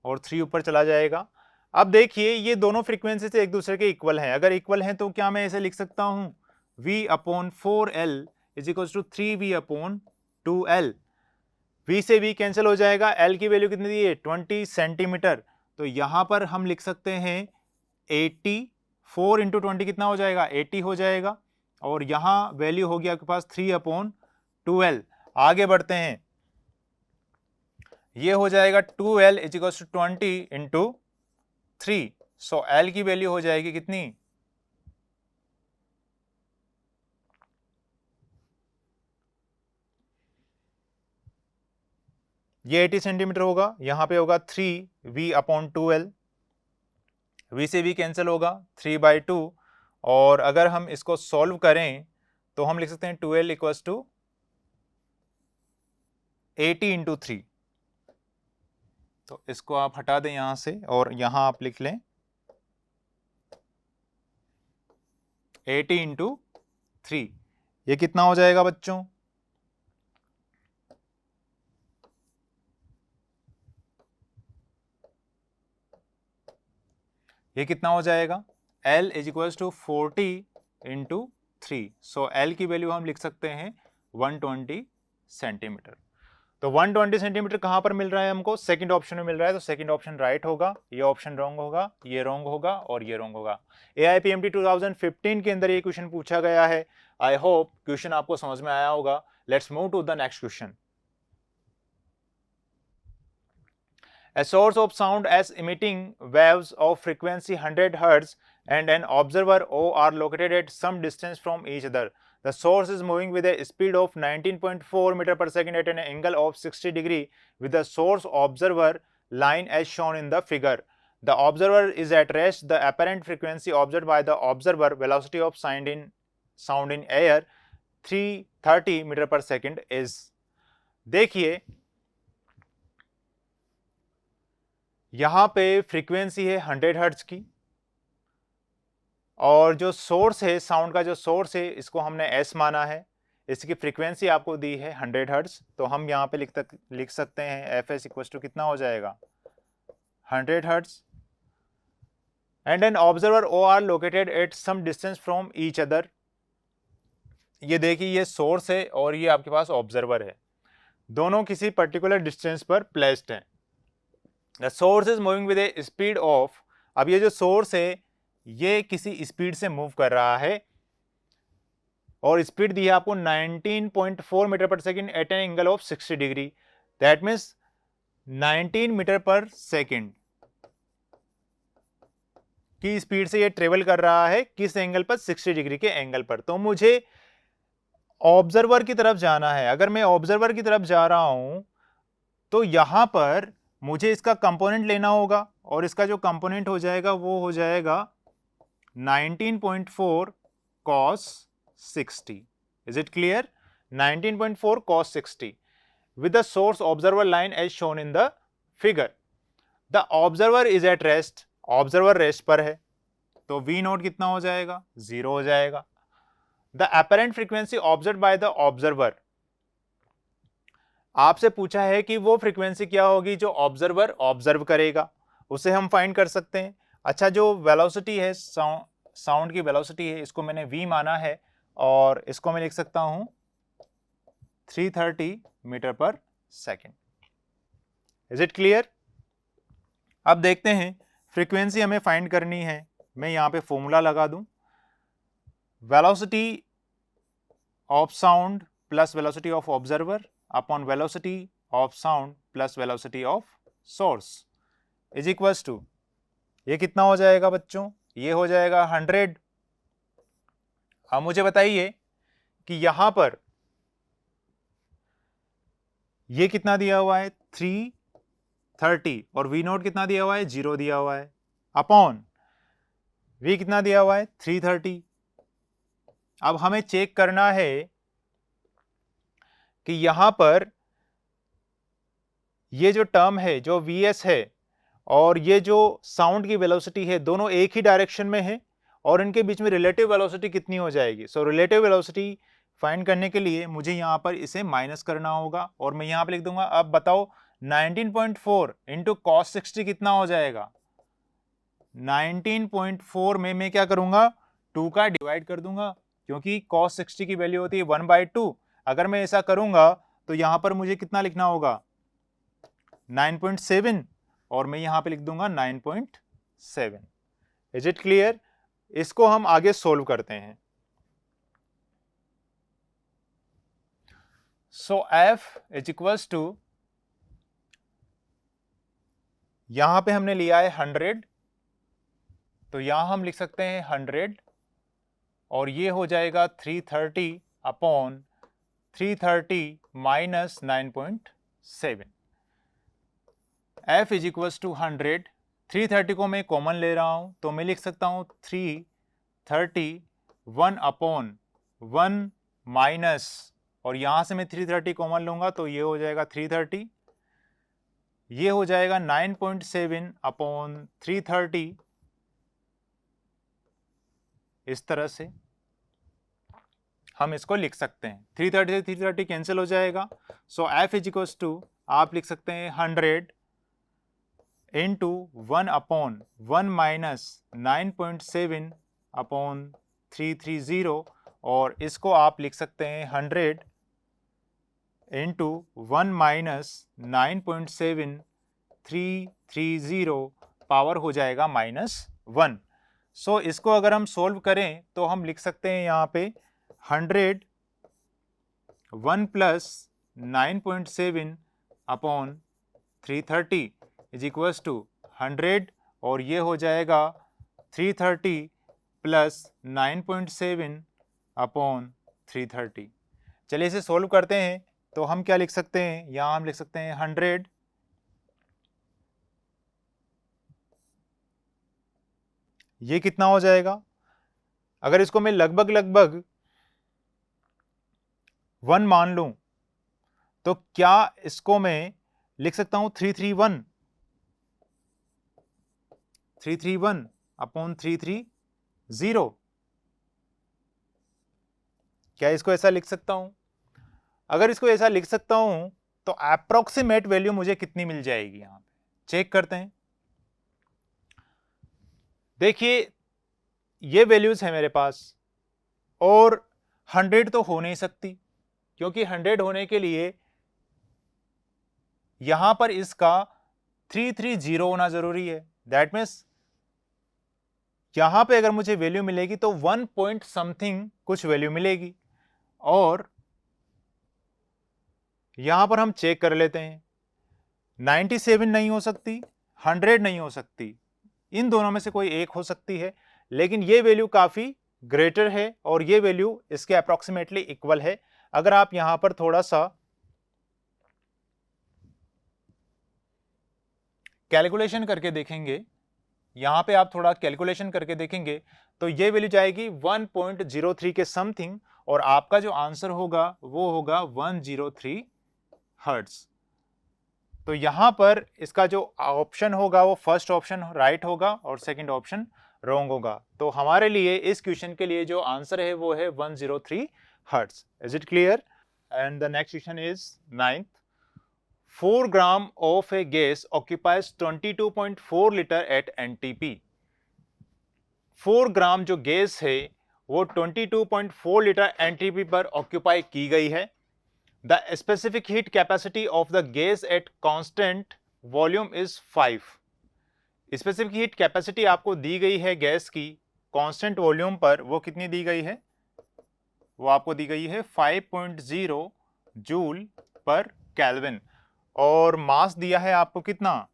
Speaker 1: और 3 ऊपर चला जाएगा। अब देखिए ये दोनों फ्रीक्वेंसी से एक दूसरे के इक्वल हैं, अगर इक्वल हैं तो क्या मैं ऐसे लिख सकता हूं v upon 4l is equal to 3v upon 2l। v से v कैंसिल हो जाएगा, l की वैल्यू कितनी दी है 20 सेंटीमीटर, तो यहां पर हम लिख सकते हैं 80, 4 इंटू 20 कितना हो जाएगा 80 हो जाएगा, और यहां वैल्यू होगी आपके पास 3 अपॉन 2l। आगे बढ़ते हैं, ये हो जाएगा 2l is equal to 20 into 3, so l की वैल्यू हो जाएगी कितनी, ये 80 सेंटीमीटर होगा, यहां पे होगा 3v अपॉन 2l, v से v कैंसिल होगा 3/2, और अगर हम इसको सॉल्व करें तो हम लिख सकते हैं 2l इक्वल्स टू 80 इंटू 3, तो इसको आप हटा दें यहां से और यहां आप लिख लें 80 इंटू 3, ये कितना हो जाएगा बच्चों, ये कितना हो जाएगा L is equals to 40 into 3, so L की वैल्यू हम लिख सकते हैं 120 सेंटीमीटर। तो 120 सेंटीमीटर कहां पर मिल रहा है हमको, सेकंड ऑप्शन में मिल रहा है, तो सेकंड ऑप्शन राइट होगा, ये ऑप्शन रॉन्ग होगा, ये रॉन्ग होगा और ये रॉन्ग होगा। AIPMT 2015 के अंदर ये क्वेश्चन पूछा गया है। आई होप क्वेश्चन आपको समझ में आया होगा। Let's move to the next question. A source of sound as emitting waves of frequency 100 Hz and an observer O are located at some distance from each other. The source is moving with a speed of 19.4 meter per second at an angle of 60 degree with the source observer line as shown in the figure. The observer is at rest. The apparent frequency observed by the observer velocity of sound in air 330 meter per second is. देखिए यहां पे frequency है 100 hertz की, और जो source है sound का, जो सोर्स है इसको हमने एस माना है, इसकी फ्रीक्वेंसी आपको दी है 100 हर्ट्ज, तो हम यहां पे लिख सकते हैं एफ एस इक्वल टू कितना हो जाएगा 100 hertz, and an observer O are located at some distance from each other. ये देखिए ये सोर्स है और ये आपके पास ऑब्जर्वर है, दोनों किसी पर्टिकुलर डिस्टेंस पर प्लेस्ड हैं। The source is moving with a speed of, अब ये जो सोर्स है ये किसी स्पीड से मूव कर रहा है, और स्पीड दी है आपको 19.4 metre per second at an angle of 60 degree, that means 19 metre per second की स्पीड से ये ट्रेवल कर रहा है, किस एंगल पर 60 डिग्री के एंगल पर। तो मुझे ऑब्जर्वर की तरफ जाना है, अगर मैं ऑब्जर्वर की तरफ जा रहा हूं तो यहां पर मुझे इसका कंपोनेंट लेना होगा, और इसका जो कंपोनेंट हो जाएगा वो हो जाएगा 19.4 cos 60. Is it clear? 19.4 cos 60 with the source observer line as shown in the figure. The observer is at rest. Observer rest पर है, तो V नोट कितना हो जाएगा 0 हो जाएगा। The apparent frequency observed by the observer, आपसे पूछा है कि वो फ्रीक्वेंसी क्या होगी जो ऑब्जर्वर ऑब्जर्व करेगा, उसे हम फाइंड कर सकते हैं। अच्छा, जो वेलोसिटी है साउंड की वेलोसिटी है, इसको मैंने v माना है, और इसको मैं लिख सकता हूं 330 metre per second. Is it clear? अब देखते हैं फ्रीक्वेंसी हमें फाइंड करनी है, मैं यहां पे फॉर्मूला लगा दूं, velocity of sound plus velocity of observer upon velocity of sound plus velocity of source is equals to, ये कितना हो जाएगा बच्चों, ये हो जाएगा 100। अब मुझे बताइए कि यहां पर ये कितना दिया हुआ है 330, और वी नोट कितना दिया हुआ है 0 दिया हुआ है, अपॉन वी कितना दिया हुआ है 330। अब हमें चेक करना है कि यहां पर ये जो टर्म है जो Vs है और ये जो साउंड की वेलोसिटी है दोनों एक ही डायरेक्शन में है और इनके बीच में रिलेटिव वेलोसिटी कितनी हो जाएगी। सो रिलेटिव वेलोसिटी फाइंड करने के लिए मुझे यहाँ पर इसे माइनस करना होगा और मैं यहाँ पर लिख दूंगा। अब बताओ 19.4 इंटू कॉस 60 कितना हो जाएगा। 19.4 में मैं क्या करूंगा, 2 का डिवाइड कर दूंगा क्योंकि cos 60 की वैल्यू होती है 1/2। अगर मैं ऐसा करूंगा तो यहां पर मुझे कितना लिखना होगा 9.7 और मैं यहां पे लिख दूंगा 9.7। Is it clear? इसको हम आगे सोल्व करते हैं। सो f इज इक्वल्स टू, यहां पे हमने लिया है 100 तो यहां हम लिख सकते हैं 100 और ये हो जाएगा 330 upon 330 minus 9.7। f is equals to 100, 330 को मैं कॉमन ले रहा हूं तो मैं लिख सकता हूं 330 1 अपॉन 1 माइनस, और यहां से मैं 330 कॉमन लूंगा तो ये हो जाएगा 330, ये हो जाएगा 9.7 अपॉन 330। इस तरह से हम इसको लिख सकते हैं। 330 से 330 कैंसिल हो जाएगा। सो f इज इक्वल्स टू, आप लिख सकते हैं 100 इंटू 1 अपॉन 1 माइनस 9.7 अपॉन 330, और इसको आप लिख सकते हैं 100 इंटू 1 माइनस 9.7 330, पावर हो जाएगा -1। सो इसको अगर हम सोल्व करें तो हम लिख सकते हैं यहाँ पे 100 1 plus 9.7 upon 330 is equals to 100, और ये हो जाएगा 330 प्लस 9.7 अपॉन 330। चलिए इसे सोल्व करते हैं। तो हम क्या लिख सकते हैं, यहाँ हम लिख सकते हैं 100 ये कितना हो जाएगा, अगर इसको मैं लगभग 1 मान लूं तो क्या इसको मैं लिख सकता हूं 331 अपॉन 330? क्या इसको ऐसा लिख सकता हूं? अगर इसको ऐसा लिख सकता हूं तो अप्रोक्सीमेट वैल्यू मुझे कितनी मिल जाएगी, यहां पे चेक करते हैं। देखिए ये वैल्यूज है मेरे पास और 100 तो हो नहीं सकती क्योंकि 100 होने के लिए यहां पर इसका 330 होना जरूरी है। दैट मीन्स यहां पे अगर मुझे वैल्यू मिलेगी तो 1 पॉइंट समथिंग कुछ वैल्यू मिलेगी, और यहां पर हम चेक कर लेते हैं 97 नहीं हो सकती, 100 नहीं हो सकती, इन दोनों में से कोई एक हो सकती है, लेकिन ये वैल्यू काफी ग्रेटर है और ये वैल्यू इसके अप्रोक्सीमेटली इक्वल है। अगर आप यहां पर थोड़ा सा कैलकुलेशन करके देखेंगे, यहां पे आप थोड़ा कैलकुलेशन करके देखेंगे तो ये वैल्यू जाएगी 1.03 के समथिंग, और आपका जो आंसर होगा वो होगा 103 हर्ट्ज। तो यहां पर इसका जो ऑप्शन होगा वो फर्स्ट ऑप्शन राइट होगा और सेकंड ऑप्शन रॉन्ग होगा। तो हमारे लिए इस क्वेश्चन के लिए जो आंसर है वो है 103 hertz. Is it clear? And the next question is 9th। 4 gram of a gas occupies 22.4 liter at NTP। 4 ग्राम जो गैस है वो 22.4 लीटर NTP पर ऑक्यूपाई की गई है। The specific heat capacity of the gas at constant volume is 5। Specific heat capacity आपको दी गई है गैस की कांस्टेंट वॉल्यूम पर, वो कितनी दी गई है, वो आपको दी गई है 5.0 जूल पर केल्विन, और मास दिया है आपको कितना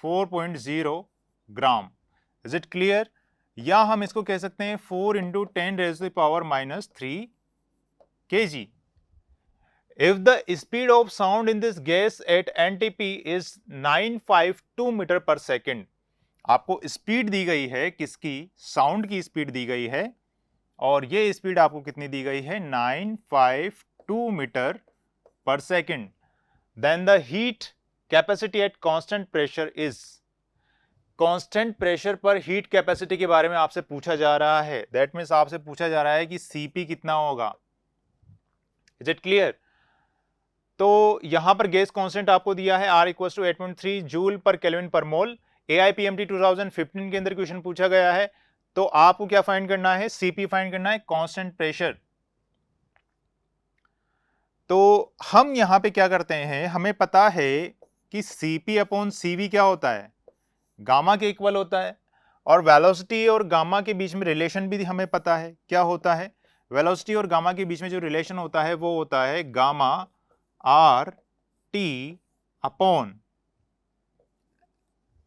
Speaker 1: 4.0 ग्राम। Is it clear? या हम इसको कह सकते हैं 4 into 10⁻³ kg। If the speed of sound in this gas at NTP is 952 metre per second, आपको स्पीड दी गई है किसकी, साउंड की स्पीड दी गई है, और ये स्पीड आपको कितनी दी गई है 952 metre per second. Then the heat capacity at constant pressure is, constant pressure पर हीट कैपेसिटी के बारे में आपसे पूछा जा रहा है। दैट मीन्स आपसे पूछा जा रहा है कि Cp कितना होगा। Is it clear? तो यहां पर गैस कांस्टेंट आपको दिया है R equal to 8.3 joule per kelvin per mole. AIPMT 2015 के अंदर क्वेश्चन पूछा गया है, तो आपको क्या फाइंड करना है? Cp फाइंड करना है, कांस्टेंट प्रेशर। तो हम यहां पे क्या करते हैं, हमें पता है कि Cp अपॉन Cv क्या होता है, गामा के इक्वल होता है। और वेलोसिटी और गामा के बीच में रिलेशन भी हमें पता है क्या होता है। वेलोसिटी और गामा के बीच में जो रिलेशन होता है वो होता है gamma R T upon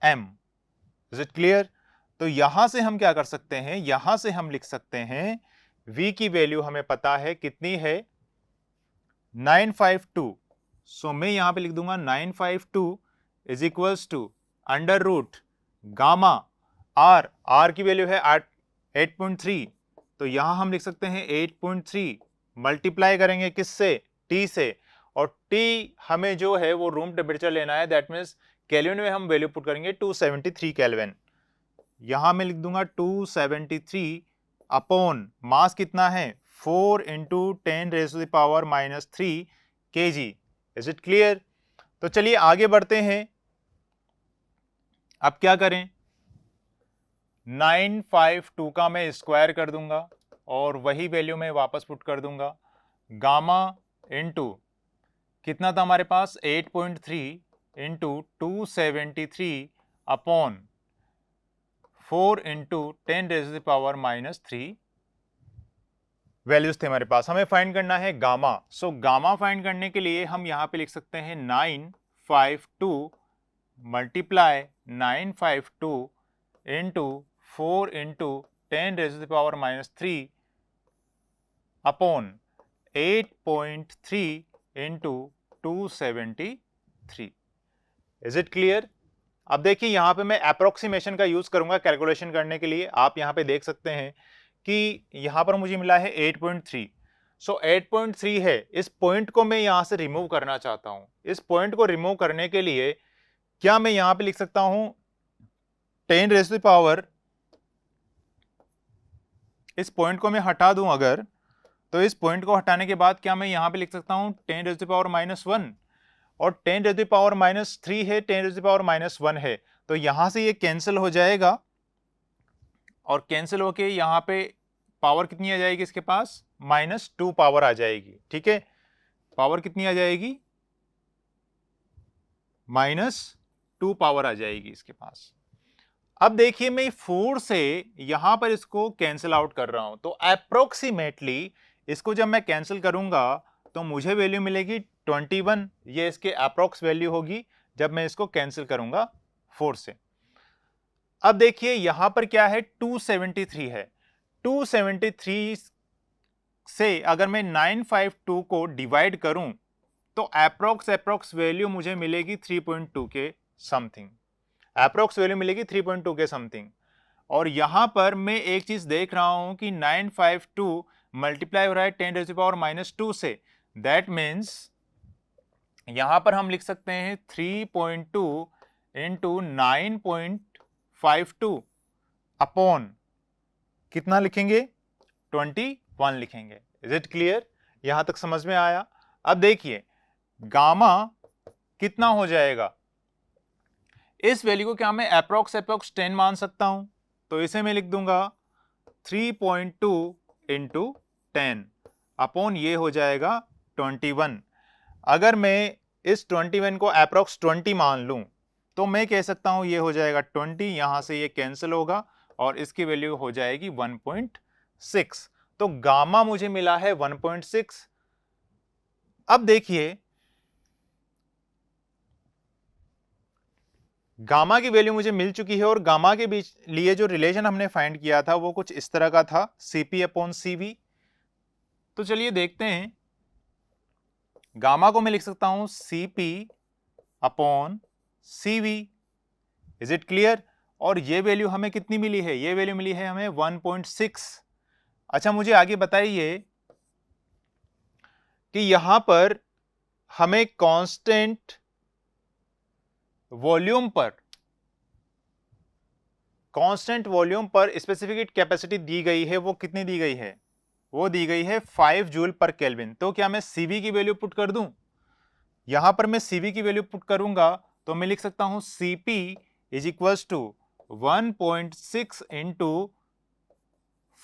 Speaker 1: M. Is it clear? तो यहां से हम क्या कर सकते हैं, यहां से हम लिख सकते हैं V की वैल्यू हमें पता है कितनी है, 952। सो मैं यहां पे लिख दूंगा 952 is equals to under root gamma R की वैल्यू है 8.3, तो यहां हम लिख सकते हैं 8.3 मल्टीप्लाई करेंगे किससे, टी से, और टी हमें जो है वो रूम टेम्परेचर लेना है। दैट मीन्स केल्विन में हम वैल्यू पुट करेंगे 273 केल्विन। यहां मैं लिख दूंगा 273 अपॉन मास कितना है 4 into 10⁻³ kg। Is it clear? तो चलिए आगे बढ़ते हैं। अब क्या करें, 952 का मैं स्क्वायर कर दूंगा और वही वैल्यू में वापस पुट कर दूंगा। गामा इंटू कितना था हमारे पास 8.3 इंटू 273 अपॉन 4 इंटू 10⁻³ वैल्यूज थे हमारे पास। हमें फाइंड करना है गामा। सो गामा फाइंड करने के लिए हम यहां पे लिख सकते हैं 952 multiply 952 into 4 into 10⁻³ upon 8.3 into 273। Is it clear? अब देखिए यहां पे मैं अप्रोक्सीमेशन का यूज करूंगा कैलकुलेशन करने के लिए। आप यहां पे देख सकते हैं कि यहां पर मुझे मिला है 8.3। सो 8.3 है, इस पॉइंट को मैं यहां से रिमूव करना चाहता हूं। इस पॉइंट को रिमूव करने के लिए क्या मैं यहां पे लिख सकता हूं 10⁻, इस पॉइंट को मैं हटा दूं अगर, तो इस पॉइंट को हटाने के बाद क्या मैं यहां पे लिख सकता हूं 10⁻⁻1, और 10⁻³ है, 10⁻⁻1 है, तो यहां से ये कैंसिल हो जाएगा और कैंसिल होके यहां पे पावर कितनी आ जाएगी इसके पास, -2 पावर आ जाएगी। ठीक है, पावर कितनी आ जाएगी, -2 पावर आ जाएगी इसके पास। अब देखिए मैं 4 से यहां पर इसको कैंसिल आउट कर रहा हूं, तो अप्रोक्सीमेटली इसको जब मैं कैंसिल करूंगा तो मुझे वैल्यू मिलेगी 21। ये इसके अप्रोक्स वैल्यू होगी जब मैं इसको कैंसिल करूंगा 4 से। अब देखिए यहां पर क्या है 273 है, 273 से अगर मैं 952 को डिवाइड करूं तो अप्रोक्स वैल्यू मुझे मिलेगी 3.2 के समथिंग, अप्रोक्स वैल्यू मिलेगी 3.2 के समथिंग। और यहां पर मैं एक चीज देख रहा हूं कि 952 मल्टीप्लाई हो रहा है 10⁻² से। दैट मीन्स यहां पर हम लिख सकते हैं 3.2 इंटू 9.52 अपॉन कितना लिखेंगे, 21 लिखेंगे। Is it clear? यहां तक समझ में आया? अब देखिए गामा कितना हो जाएगा, इस वैल्यू को क्या मैं अप्रोक्स 10 मान सकता हूं, तो इसे मैं लिख दूंगा 3.2 इंटू 10 अपॉन ये हो जाएगा 21। अगर मैं इस 21 को अप्रोक्स 20 मान लूं तो मैं कह सकता हूं ये हो जाएगा 20, यहां से ये कैंसिल होगा और इसकी वैल्यू हो जाएगी 1.6। तो गामा मुझे मिला है 1.6। अब देखिए गामा की वैल्यू मुझे मिल चुकी है और गामा के बीच लिए जो रिलेशन हमने फाइंड किया था वो कुछ इस तरह का था, Cp अपॉन Cv। तो चलिए देखते हैं, गामा को मैं लिख सकता हूं Cp upon Cv। Is it clear? और ये वैल्यू हमें कितनी मिली है, ये वैल्यू मिली है हमें 1.6। अच्छा मुझे आगे बताइए कि यहां पर हमें कांस्टेंट वॉल्यूम पर, कांस्टेंट वॉल्यूम पर स्पेसिफिक कैपेसिटी दी गई है, वो कितनी दी गई है? वो दी गई है 5 जूल पर केल्विन। तो क्या मैं सीवी की वैल्यू पुट कर दूं? यहां पर मैं सीवी की वैल्यू पुट करूंगा तो मैं लिख सकता हूं CP is equals to 1.6 into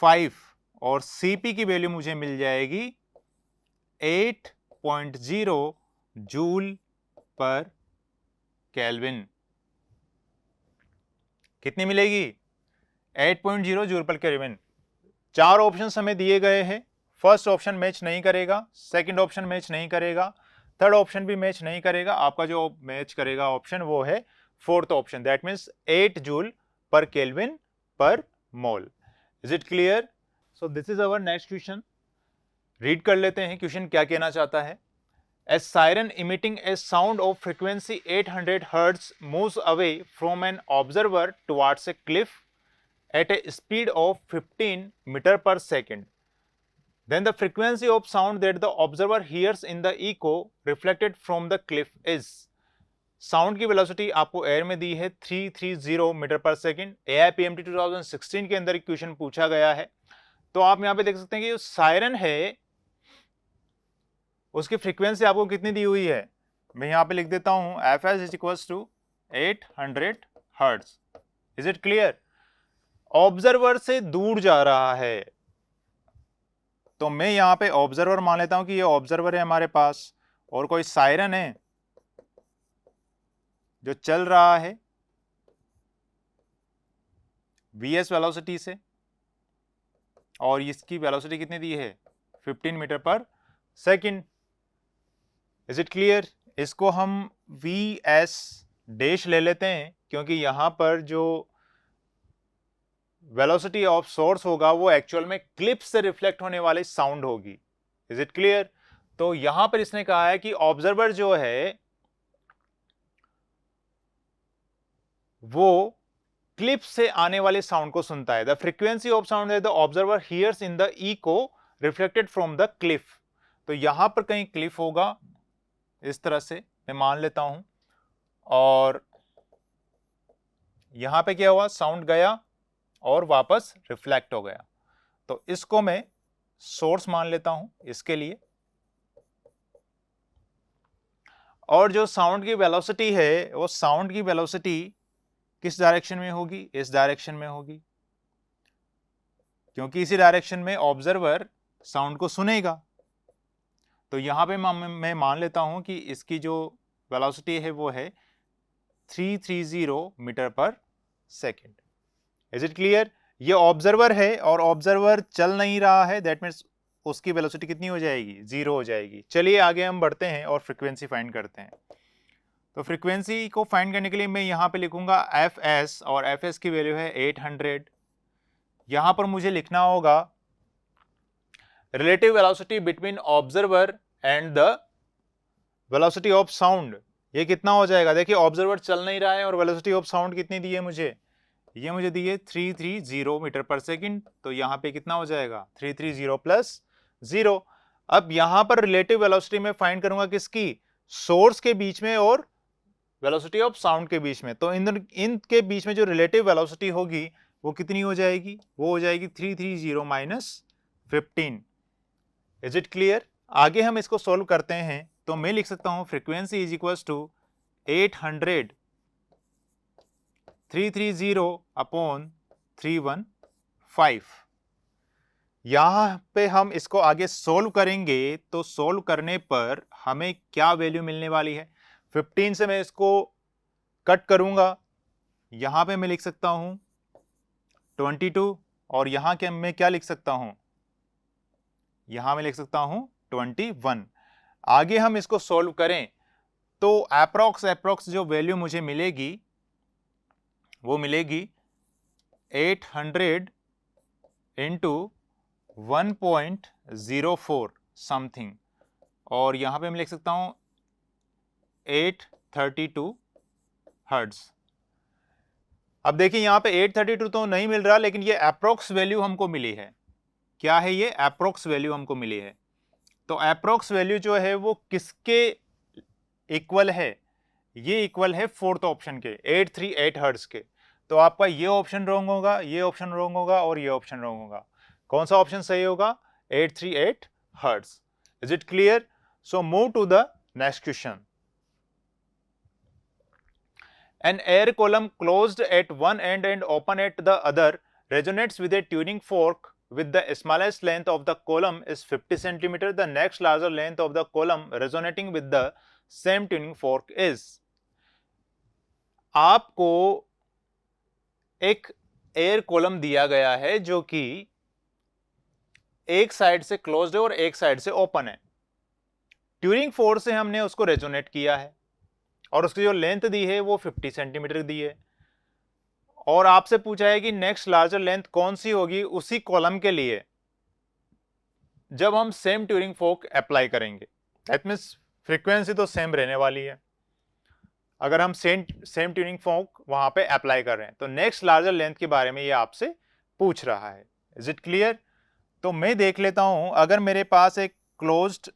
Speaker 1: 5 और सीपी की वैल्यू मुझे मिल जाएगी 8.0 जूल पर केल्विन। कितनी मिलेगी? 8.0 जूल पर केल्विन। 4 ऑप्शंस हमें दिए गए हैं। फर्स्ट ऑप्शन मैच नहीं करेगा, सेकंड ऑप्शन मैच नहीं करेगा, थर्ड ऑप्शन भी मैच नहीं करेगा। आपका जो मैच करेगा ऑप्शन वो है fourth option, that means 8 joule per kelvin per mole. Is it clear? So this is our next question. Read कर लेते हैं क्वेश्चन क्या कहना चाहता है। A siren emitting a sound of frequency 800 Hz moves away from an observer towards a cliff at a speed of 15 meter per second. Then the frequency of sound that the observer hears in the echo reflected from the cliff is. Sound की velocity आपको air में दी है 330 metre per second. AIPMT 2016 के अंदर question पूछा गया है। तो आप यहां पे देख सकते हैं कि जो सायरन है उसकी फ्रीक्वेंसी आपको कितनी दी हुई है। मैं यहां पे लिख देता हूं fs is equals to 800 hertz. Is it clear? Observer से दूर जा रहा है तो मैं यहां पे ऑब्जर्वर मान लेता हूं कि ये ऑब्जर्वर है हमारे पास और कोई सायरन है जो चल रहा है vs वेलोसिटी से और इसकी वेलोसिटी कितनी दी है 15 metre per second. Is it clear? इसको हम vs डैश ले लेते हैं क्योंकि यहां पर जो वेलोसिटी ऑफ सोर्स होगा वो एक्चुअल में क्लिप से रिफ्लेक्ट होने वाली साउंड होगी। Is it clear? तो यहां पर इसने कहा है कि ऑब्जर्वर जो है वो क्लिप से आने वाले साउंड को सुनता है। The frequency of sound the observer hears in the echo reflected from the cliff. तो यहां पर कहीं क्लिफ होगा, इस तरह से मैं मान लेता हूं, और यहां पे क्या हुआ, साउंड गया और वापस रिफ्लेक्ट हो गया। तो इसको मैं सोर्स मान लेता हूं इसके लिए। और जो साउंड की वेलोसिटी है वो साउंड की वेलोसिटी किस डायरेक्शन में होगी? इस डायरेक्शन में होगी क्योंकि इसी डायरेक्शन में ऑब्जर्वर साउंड को सुनेगा। तो यहां पे मैं मान लेता हूं कि इसकी जो वेलोसिटी है वो है 330 metre per second. Is it clear? ये ऑब्जर्वर है और ऑब्जर्वर चल नहीं रहा है, दैट मीन्स उसकी वेलोसिटी कितनी हो जाएगी? 0 हो जाएगी। चलिए आगे हम बढ़ते हैं और फ्रीक्वेंसी फाइंड करते हैं। तो फ्रीक्वेंसी को फाइंड करने के लिए मैं यहां पे लिखूंगा fs और fs की वैल्यू है 800। यहां पर मुझे लिखना होगा relative velocity between observer and the velocity of sound. ये कितना हो जाएगा? देखिए ऑब्जर्वर चल नहीं रहा है और वेलोसिटी ऑफ साउंड कितनी दी है मुझे? ये मुझे दी है 330 मीटर पर सेकेंड। तो यहां पे कितना हो जाएगा? 330 प्लस 0। अब यहां पर रिलेटिव वेलोसिटी में फाइंड करूंगा किसकी? सोर्स के बीच में और वेलोसिटी ऑफ साउंड के बीच में। तो इनके बीच में जो रिलेटिव वेलोसिटी होगी वो कितनी हो जाएगी? वो हो जाएगी 330 माइनस 15। Is it clear? आगे हम इसको सोल्व करते हैं तो मैं लिख सकता हूं frequency is equals to 800 330 upon 315। यहां पे हम इसको आगे सोल्व करेंगे तो सोल्व करने पर हमें क्या वैल्यू मिलने वाली है? 15 से मैं इसको कट करूंगा, यहां पे मैं लिख सकता हूं 22 और यहां के मैं क्या लिख सकता हूं? यहां मैं लिख सकता हूं 21। आगे हम इसको सोल्व करें तो अप्रॉक्स जो वैल्यू मुझे मिलेगी वो मिलेगी 800 इंटू 1.04 समथिंग, और यहां पे मैं लिख सकता हूं 832 हर्ट्ज। अब देखिए यहां पे 832 तो नहीं मिल रहा, लेकिन ये अप्रॉक्स वैल्यू हमको मिली है। क्या है ये? अप्रॉक्स वैल्यू हमको मिली है। तो अप्रॉक्स वैल्यू जो है वो किसके इक्वल है? ये इक्वल है फोर्थ ऑप्शन के 838 हर्ट्ज के। तो आपका ये ऑप्शन रॉन्ग होगा, ये ऑप्शन रॉन्ग होगा और ये ऑप्शन रॉन्ग होगा। कौन सा ऑप्शन सही होगा? 838 hertz. Is it clear? So move to the next question. An air column closed at one end and open at the other resonates with a tuning fork with the smallest length of the column is 50 cm. The next larger length of the column resonating with the same tuning fork is। आपको एक air column दिया गया है जो कि एक side से closed है और एक साइड से ओपन है। ट्यूरिंग फोर्क से हमने उसको रेजोनेट किया है और उसकी जो लेंथ दी है वो 50 सेंटीमीटर दी है, और आपसे पूछा है कि नेक्स्ट लार्जर लेंथ कौन सी होगी उसी कॉलम के लिए जब हम सेम ट्यूरिंग फोर्क अप्लाई करेंगे। दैट मींस फ्रीक्वेंसी तो सेम रहने वाली है अगर हम सेम ट्यूरिंग फोर्क वहां पे अप्लाई कर रहे हैं। तो नेक्स्ट लार्जर लेंथ के बारे में ये आपसे पूछ रहा है। Is it clear? तो मैं देख लेता हूं, अगर मेरे पास एक क्लोज्ड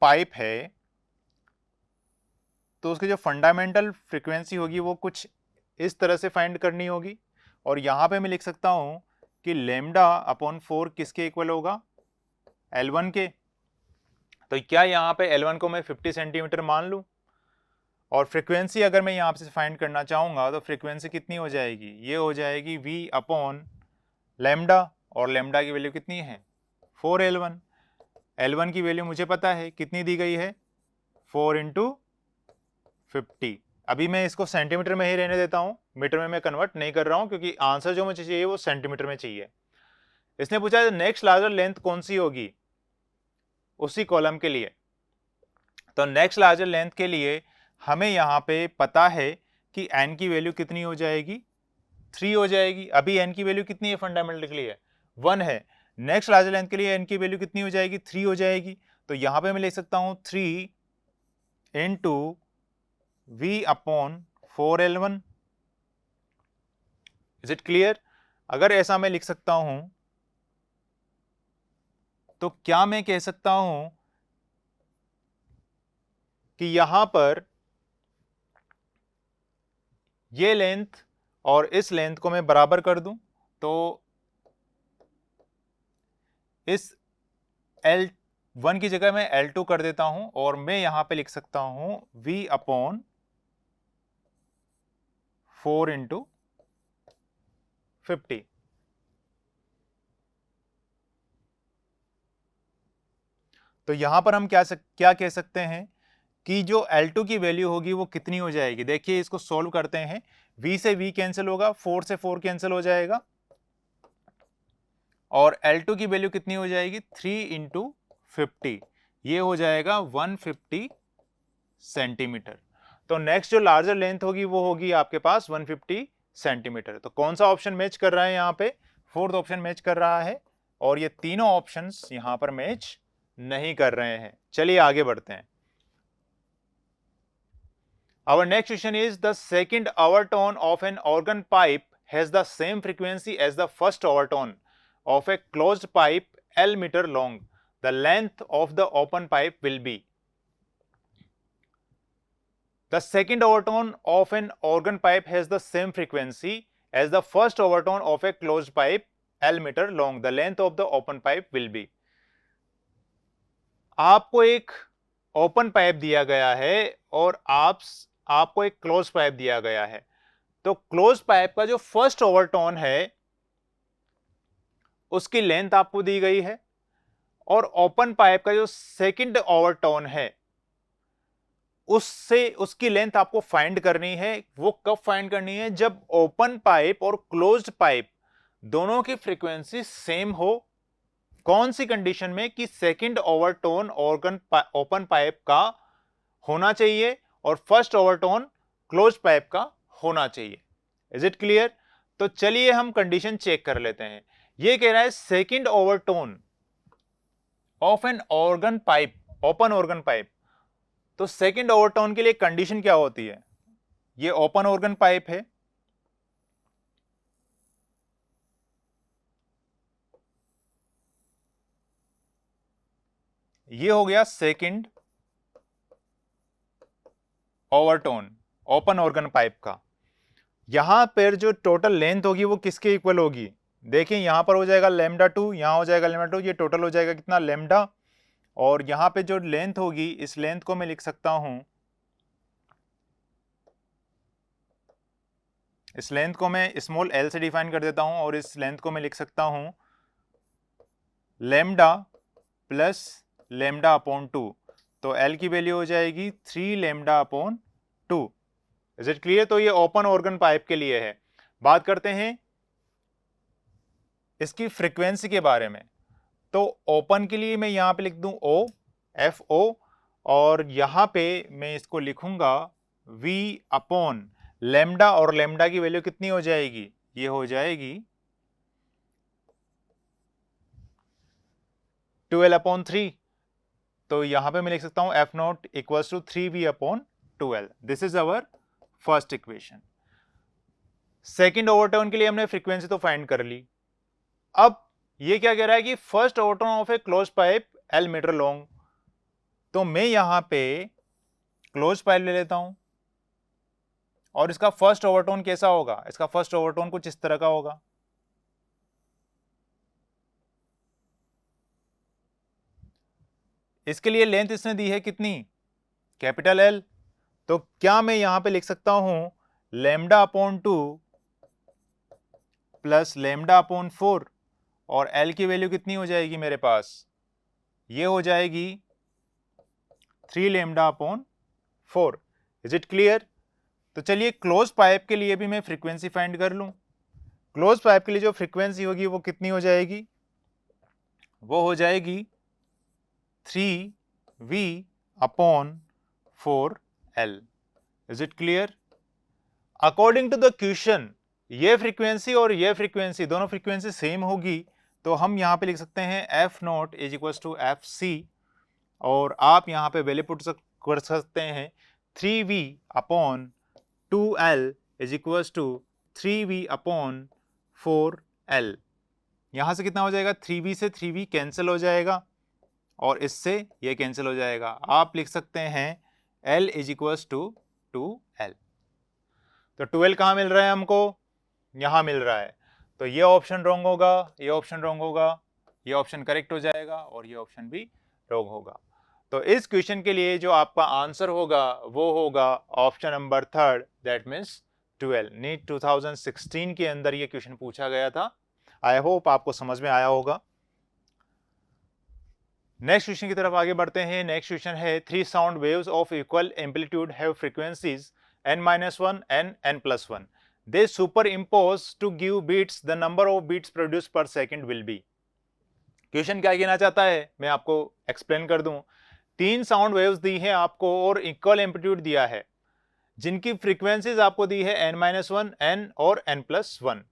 Speaker 1: पाइप है तो उसकी जो फंडामेंटल फ्रीक्वेंसी होगी वो कुछ इस तरह से फाइंड करनी होगी, और यहां पे मैं लिख सकता हूं कि लेमडा अपॉन 4 किसके इक्वल होगा? L1 के। तो क्या यहां पे L1 को मैं 50 सेंटीमीटर मान लूं, और फ्रीक्वेंसी अगर मैं यहां से फाइंड करना चाहूंगा तो फ्रीक्वेंसी कितनी हो जाएगी? ये हो जाएगी V अपॉन लेमडा, और लेमडा की वैल्यू कितनी है? 4L1। L1 की वैल्यू मुझे पता है कितनी दी गई है? 4 इंटू 50। अभी मैं इसको सेंटीमीटर में ही रहने देता हूं, मीटर में मैं कन्वर्ट नहीं कर रहा हूं क्योंकि आंसर जो मुझे चाहिए वो सेंटीमीटर में चाहिए। इसने पूछा है नेक्स्ट लार्जर लेंथ कौन सी होगी उसी कॉलम के लिए। तो नेक्स्ट लार्जर लेंथ के लिए हमें यहां पे पता है कि n की वैल्यू कितनी हो जाएगी? 3 हो जाएगी। अभी n की वैल्यू कितनी है फंडामेंटल के लिए? 1 है। नेक्स्ट लार्जर लेंथ के लिए n की वैल्यू कितनी हो जाएगी? 3 हो जाएगी। तो यहां पे मैं लिख सकता हूं 3 into V upon 4L1। Is it clear? अगर ऐसा मैं लिख सकता हूं तो क्या मैं कह सकता हूं कि यहां पर ये लेंथ और इस लेंथ को मैं बराबर कर दूं तो इस L1 की जगह मैं L2 कर देता हूं, और मैं यहां पे लिख सकता हूं V अपॉन 4 इंटू 50। तो यहां पर हम क्या कह सकते हैं कि जो L2 की वैल्यू होगी वो कितनी हो जाएगी? देखिए इसको सॉल्व करते हैं। V से V कैंसिल होगा, 4 से 4 कैंसिल हो जाएगा, और L2 की वैल्यू कितनी हो जाएगी? 3 इंटू 50। ये हो जाएगा 150 सेंटीमीटर। तो नेक्स्ट जो लार्जर लेंथ होगी वो होगी आपके पास 150 सेंटीमीटर। तो कौन सा ऑप्शन मैच कर रहा है? यहाँ पे फोर्थ ऑप्शन मैच कर रहा है, और ये तीनों ऑप्शंस यहां पर मैच नहीं कर रहे हैं। चलिए आगे बढ़ते हैं। Our next question is the second overtone of an organ pipe has the same frequency as the first overtone of a closed pipe L meter long. The length of the open pipe will be। The second overtone of an organ pipe has the same frequency as the first overtone of a closed pipe L meter long. The length of the open pipe will be। आपको एक open pipe दिया गया है और आपको एक close pipe दिया गया है। तो क्लोज पाइप का जो फर्स्ट ओवरटोन है उसकी लेंथ आपको दी गई है, और ओपन पाइप का जो सेकंड ओवरटोन है उससे उसकी लेंथ आपको फाइंड करनी है। वो कब फाइंड करनी है? जब ओपन पाइप और क्लोज्ड पाइप दोनों की फ्रीक्वेंसी सेम हो। कौन सी कंडीशन में? कि सेकंड ओवरटोन ओपन पाइप का होना चाहिए और फर्स्ट ओवरटोन क्लोज पाइप का होना चाहिए। Is it clear? तो चलिए हम कंडीशन चेक कर लेते हैं। ये कह रहा है second overtone of an organ pipe, open organ pipe. तो सेकंड ओवरटोन के लिए कंडीशन क्या होती है? ये ओपन ऑर्गन पाइप है, ये हो गया second overtone open organ pipe का। यहां पर जो टोटल लेंथ होगी वो किसके इक्वल होगी? देखिए यहां पर हो जाएगा लैम्डा 2, यहां हो जाएगा लैम्डा 2, ये टोटल हो जाएगा कितना? लैम्डा। और यहां पे जो लेंथ होगी, इस लेंथ को मैं लिख सकता हूं, इस लेंथ को मैं स्मॉल एल से डिफाइन कर देता हूं, और इस लेंथ को मैं लिख सकता हूं लैम्डा प्लस लैम्डा अपॉन 2। तो एल की वैल्यू हो जाएगी 3 lambda upon 2। Is it clear? तो ये ओपन ऑर्गन पाइप के लिए है। बात करते हैं इसकी फ्रीक्वेंसी के बारे में। तो ओपन के लिए मैं यहां पे लिख दूं ओ, एफ ओ, और यहां पे मैं इसको लिखूंगा वी अपॉन लैम्डा, और लैम्डा की वैल्यू कितनी हो जाएगी? ये हो जाएगी 12 अपॉन 3। तो यहां पे मैं लिख सकता हूं F naught equals to 3v upon 12। This is our first equation. Second overtone के लिए हमने फ्रीक्वेंसी तो फाइंड कर ली। अब ये क्या कह रहा है कि first overtone of a close pipe L metre long. तो मैं यहां पे क्लोज पाइप ले लेता हूं, और इसका फर्स्ट ओवरटोन कैसा होगा? इसका फर्स्ट ओवरटोन कुछ इस तरह का होगा। इसके लिए लेंथ इसने दी है कितनी? Capital L. तो क्या मैं यहां पे लिख सकता हूं lambda upon 2 plus lambda upon 4, और एल की वैल्यू कितनी हो जाएगी मेरे पास? ये हो जाएगी 3 lambda upon 4। Is it clear? तो चलिए क्लोज पाइप के लिए भी मैं फ्रीक्वेंसी फाइंड कर लूं। क्लोज पाइप के लिए जो फ्रीक्वेंसी होगी वो कितनी हो जाएगी? वो हो जाएगी 3v upon 4l। Is it clear? According to the question ये फ्रीक्वेंसी और ये फ्रीक्वेंसी दोनों फ्रीक्वेंसी सेम होगी, तो हम यहां पे लिख सकते हैं F naught is equal to F C, और आप यहां पे वैल्यू पुट कर सकते हैं 3v upon 2l is equal to 3v upon 4l। यहां से कितना हो जाएगा? 3v से 3v कैंसिल हो जाएगा, और इससे ये कैंसिल हो जाएगा। आप लिख सकते हैं l is equal to 2l। तो 2l कहां मिल रहा है हमको? यहां मिल रहा है। तो ये ऑप्शन रॉन्ग होगा, ये ऑप्शन रॉन्ग होगा, ये ऑप्शन करेक्ट हो जाएगा, और ये ऑप्शन भी रॉन्ग होगा। तो इस क्वेश्चन के लिए जो आपका आंसर होगा वो होगा option number 3, that means 12। NEET 2016 के अंदर ये क्वेश्चन पूछा गया था। आई होप आपको समझ में आया होगा। नेक्स्ट क्वेश्चन की तरफ आगे बढ़ते हैं। नेक्स्ट क्वेश्चन है 3 sound waves of equal amplitude have frequencies n-1 and n+1. They superimpose to give beats. The number of beats produced per second will be. Question क्या कहना चाहता है मैं आपको एक्सप्लेन कर दूं। 3 साउंड वेव्स दी हैं आपको और इक्वल एम्पलीट्यूड दिया है, जिनकी फ्रीक्वेंसीज आपको दी है n-1, n और n+1।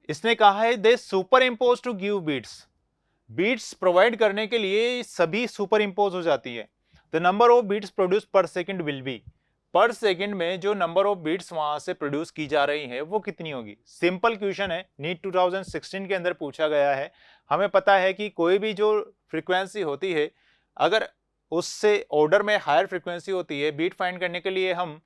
Speaker 1: इसने कहा है they superimpose to give beats. Beats provide करने के लिए सभी सुपर इम्पोज हो जाती है। The number of beats produce per second will be. Per second में जो नंबर ऑफ बीट्स वहां से प्रोड्यूस की जा रही है वो कितनी होगी? सिंपल क्वेश्चन है, नीट 2016 के अंदर पूछा गया है। हमें पता है कि कोई भी जो फ्रीक्वेंसी होती है, अगर उससे ऑर्डर में हायर फ्रीक्वेंसी होती है, बीट फाइंड करने के लिए हम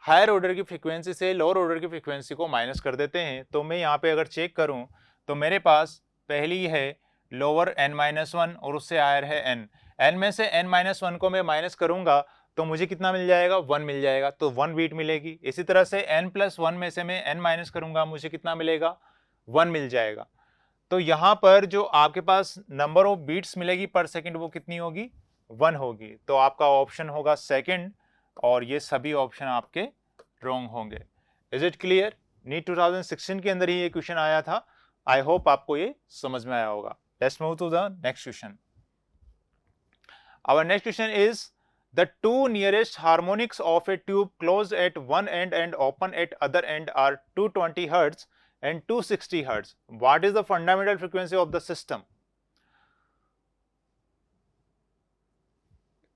Speaker 1: हायर ऑर्डर की फ्रीक्वेंसी से लोअर ऑर्डर की फ्रीक्वेंसी को माइनस कर देते हैं। तो मैं यहाँ पे अगर चेक करूं तो मेरे पास पहली है लोअर n-1 और उससे हायर है n। n में से n-1 को मैं माइनस करूंगा तो मुझे कितना मिल जाएगा? 1 मिल जाएगा, तो 1 बीट मिलेगी। इसी तरह से n+1 में से मैं n माइनस करूंगा, मुझे कितना मिलेगा? 1 मिल जाएगा। तो यहां पर जो आपके पास नंबर ऑफ बीट्स मिलेगी पर सेकंड वो कितनी होगी? 1 होगी। तो आपका ऑप्शन होगा सेकंड, और ये सभी ऑप्शन आपके रॉन्ग होंगे। Is it clear? नीट 2016 के अंदर ही ये क्वेश्चन आया था। आई होप आपको ये समझ में आया होगा। Let's move to the next question. Our next question is the two nearest harmonics of a tube closed at one end and open at other end are 220 Hz and 260 Hz. What is the fundamental frequency of the system?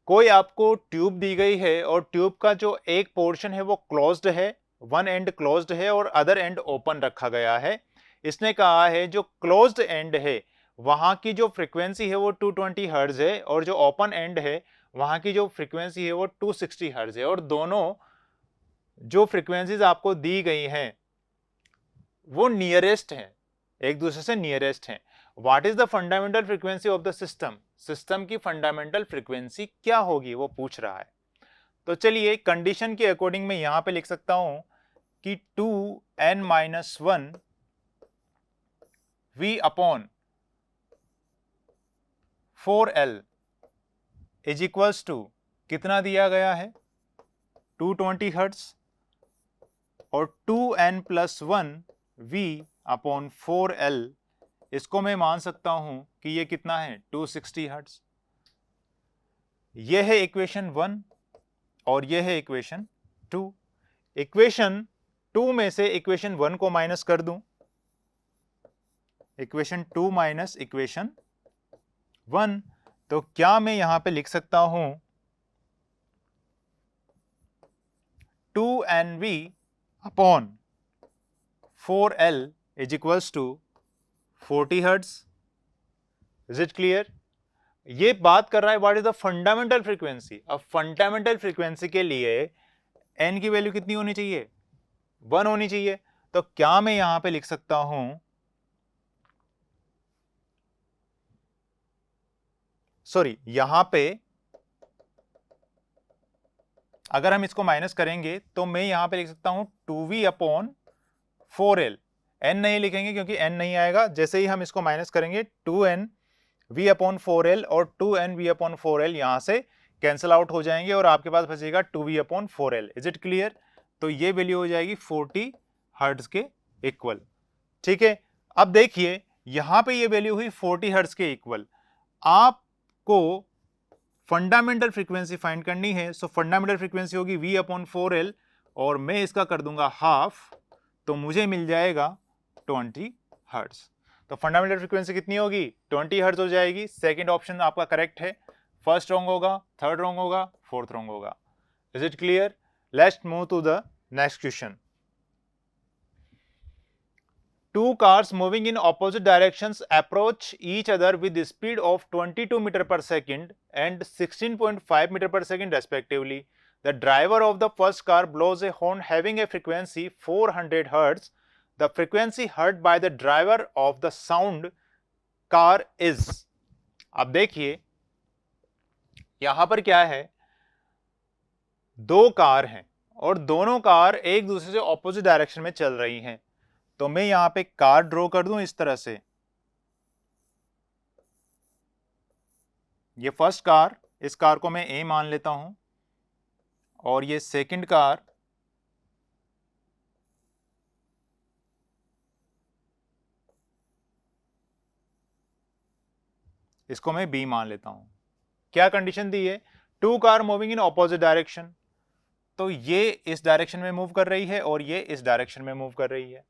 Speaker 1: कोई आपको tube दी गई है और tube का जो एक portion है वो क्लोज्ड है, वन एंड क्लोज्ड है और अदर एंड ओपन रखा गया है। इसने कहा है जो क्लोज्ड एंड है वहां की जो फ्रीक्वेंसी है वो 220 हर्ट्ज है, और जो ओपन एंड है वहां की जो फ्रीक्वेंसी है वो 260 हर्ट्ज है और दोनों जो फ्रीक्वेंसीज आपको दी गई हैं वो नियरेस्ट हैं, एक दूसरे से नियरेस्ट हैं। What is the fundamental frequency of the system, system की फंडामेंटल फ्रीक्वेंसी क्या होगी वो पूछ रहा है। तो चलिए कंडीशन के अकॉर्डिंग मैं यहां पे लिख सकता हूं कि 2n-1 v upon 4l is equals to कितना दिया गया है 220 हर्ट्ज और 2n+1 v अपॉन 4l इसको मैं मान सकता हूं कि ये कितना है 260 हर्ट्ज। ये है इक्वेशन 1 और ये है इक्वेशन 2। इक्वेशन 2 में से इक्वेशन 1 को माइनस कर दूं, इक्वेशन 2 माइनस इक्वेशन 1, तो क्या मैं यहां पे लिख सकता हूं 2nv upon 4l is equals to 40 hertz. Is it clear? ये बात कर रहा है what is the fundamental frequency. अब फंडामेंटल फ्रीक्वेंसी के लिए n की वैल्यू कितनी होनी चाहिए 1 होनी चाहिए। तो क्या मैं यहां पे लिख सकता हूं सॉरी यहां पे अगर हम इसको माइनस करेंगे तो मैं यहां पे लिख सकता हूं 2v अपॉन 4l। n नहीं लिखेंगे क्योंकि n नहीं आएगा, जैसे ही हम इसको माइनस करेंगे 2n v अपॉन 4l और 2n v अपॉन 4l यहां से कैंसिल आउट हो जाएंगे और आपके पास बचेगा 2v upon 4l। Is it clear? तो ये वैल्यू हो जाएगी 40 हर्ट्ज के इक्वल। ठीक है, अब देखिए यहां पे ये वैल्यू हुई 40 हर्ट्ज के इक्वल। आपको फंडामेंटल फ्रीक्वेंसी फाइंड करनी है, सो फंडामेंटल फ्रीक्वेंसी होगी v अपॉन 4l और मैं इसका कर दूंगा हाफ, तो मुझे मिल जाएगा 20 हर्ट्ज। तो फंडामेंटल फ्रीक्वेंसी कितनी होगी 20 हर्ट्ज हो जाएगी। सेकंड ऑप्शन आपका करेक्ट है। फर्स्ट रॉन्ग होगा, थर्ड रॉन्ग होगा, फोर्थ रॉन्ग होगा। Is it clear? Let's move to the next question. Two cars moving in opposite directions approach each other with the speed of 22 meter per second and 16.5 meter per second respectively. The driver of the first car blows a horn having a frequency 400 hertz. The frequency heard by the driver of the sound car is. अब देखिए यहां पर क्या है, दो car हैं और दोनों कार एक दूसरे से ऑपोजिट डायरेक्शन में चल रही हैं। तो मैं यहां पे कार ड्रॉ कर दूं इस तरह से, ये फर्स्ट कार, इस कार को मैं ए मान लेता हूं और ये सेकंड कार, इसको मैं बी मान लेता हूं। क्या कंडीशन दी है? Two car moving in opposite direction, तो ये इस डायरेक्शन में मूव कर रही है और ये इस डायरेक्शन में मूव कर रही है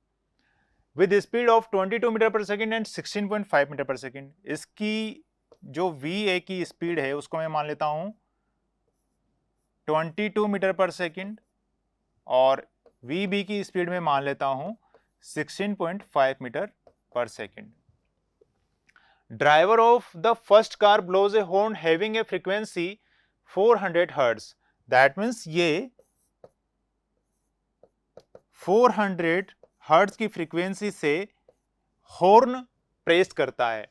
Speaker 1: with speed of 22 metre per second and 16.5 metre per second. इसकी जो VA की स्पीड है उसको मैं मान लेता हूं 22 मीटर पर सेकेंड और VB की स्पीड में मान लेता हूं 16.5 metre per second. Driver of the first car blows a horn having a frequency 400 hertz. That means ये 400 हर्ट्ज की फ्रीक्वेंसी से हॉर्न प्रेस करता है।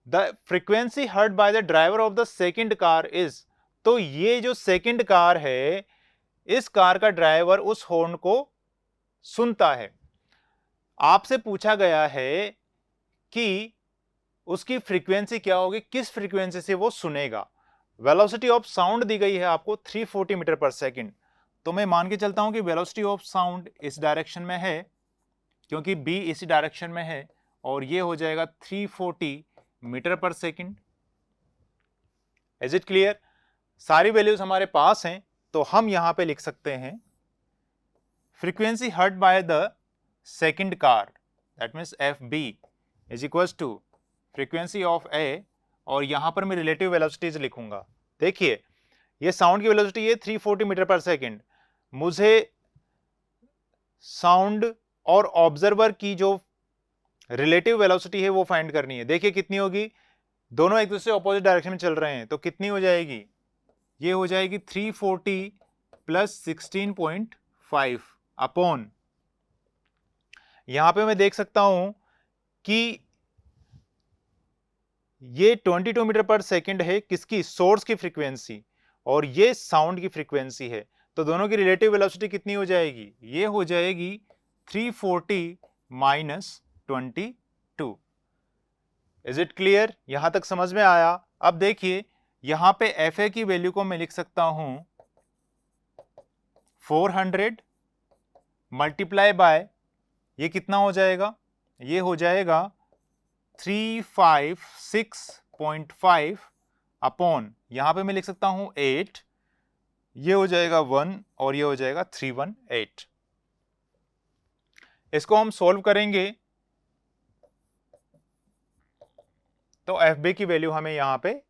Speaker 1: The frequency heard by the driver of the second car is, तो ये जो second car है इस कार का ड्राइवर उस हॉर्न को सुनता है। आपसे पूछा गया है कि उसकी फ्रीक्वेंसी क्या होगी, किस फ्रीक्वेंसी से वो सुनेगा। वेलोसिटी ऑफ साउंड दी गई है आपको 340 मीटर पर सेकेंड, तो मैं मान के चलता हूं कि वेलोसिटी ऑफ साउंड इस डायरेक्शन में है क्योंकि बी इसी डायरेक्शन में है और ये हो जाएगा 340 metre per second. Is it clear? सारी वैल्यूज हमारे पास हैं तो हम यहां पे लिख सकते हैं frequency heard by the second car, that means FB is equals to frequency of A और यहां पर मैं रिलेटिव वेलोसिटीज लिखूंगा। देखिए ये साउंड की वेलोसिटी है 340 मीटर पर सेकेंड, मुझे साउंड और ऑब्जर्वर की जो रिलेटिव वेलोसिटी है वो फाइंड करनी है। देखिए कितनी होगी, दोनों एक दूसरे ऑपोजिट डायरेक्शन में चल रहे हैं तो कितनी हो जाएगी ये हो जाएगी 340 प्लस 16.5 अपॉन, यहां पे मैं देख सकता हूं कि ये 22 मीटर पर सेकंड है किसकी, सोर्स की फ्रीक्वेंसी, और ये साउंड की फ्रीक्वेंसी है। तो दोनों की रिलेटिव वेलोसिटी कितनी हो जाएगी, ये हो जाएगी 340 माइनस 22। इज इट क्लियर, यहां तक समझ में आया। अब देखिए यहां पे FA की वैल्यू को मैं लिख सकता हूं 400 मल्टीप्लाई बाय, ये कितना हो जाएगा, ये हो जाएगा 356.5 अपॉन, यहां पे मैं लिख सकता हूं 8, ये हो जाएगा 1 और ये हो जाएगा 318। इसको हम सॉल्व करेंगे तो FB की वैल्यू हमें यहां पे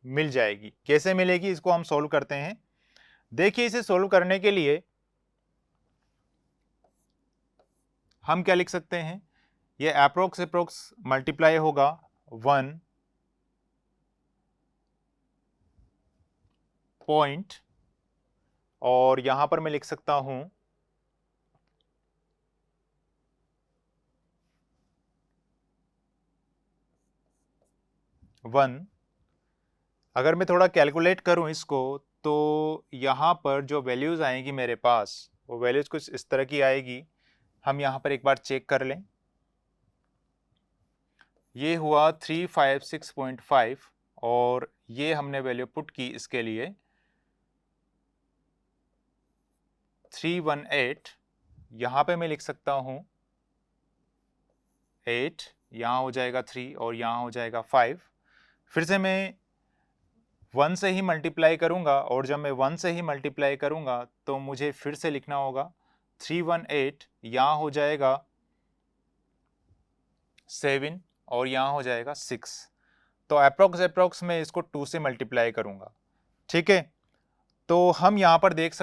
Speaker 1: मिल जाएगी। कैसे मिलेगी, इसको हम सॉल्व करते हैं। देखिए इसे सॉल्व करने के लिए हम क्या लिख सकते हैं, ये अप्रोक्स मल्टीप्लाई होगा 1 पॉइंट, और यहां पर मैं लिख सकता हूं 1। अगर मैं थोड़ा कैलकुलेट करूं इसको, तो यहां पर जो वैल्यूज आएंगी मेरे पास, वो वैल्यूज कुछ इस तरह की आएगी। हम यहां पर एक बार चेक कर लें। ये हुआ 356.5 और ये हमने वैल्यू पुट की इसके लिए 318। यहां पे मैं लिख सकता हूं 8, यहां हो जाएगा 3 और यहां हो जाएगा 5। फिर से मैं 1 से ही मल्टीप्लाई करूंगा, और जब मैं 1 से ही मल्टीप्लाई करूंगा तो मुझे फिर से लिखना होगा 318, यहां हो जाएगा 7 और यहां हो जाएगा 6। तो अप्रोक्स में इसको 2 से मल्टीप्लाई करूंगा। ठीक है, तो हम यहां पर देख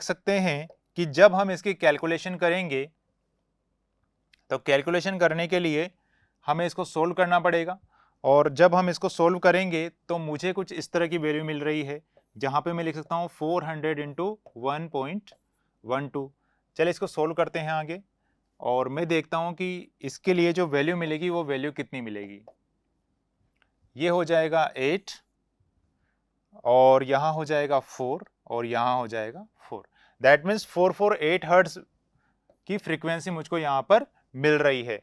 Speaker 1: सकते हैं कि जब हम इसकी कैलकुलेशन करेंगे तो कैलकुलेशन करने के लिए हमें इसको सोल्व करना पड़ेगा, और जब हम इसको सोल्व करेंगे तो मुझे कुछ इस तरह की वैल्यू मिल रही है, जहां पे मैं लिख सकता हूं 400 इंटू 1.12। चलिए इसको सोल्व करते हैं आगे, और मैं देखता हूं कि इसके लिए जो वैल्यू मिलेगी वो वैल्यू कितनी मिलेगी। ये हो जाएगा 8 और यहां हो जाएगा 4 और यहां हो जाएगा 4। दैट मीन्स 448 हर्ट्ज की फ्रीक्वेंसी मुझको यहां पर मिल रही है।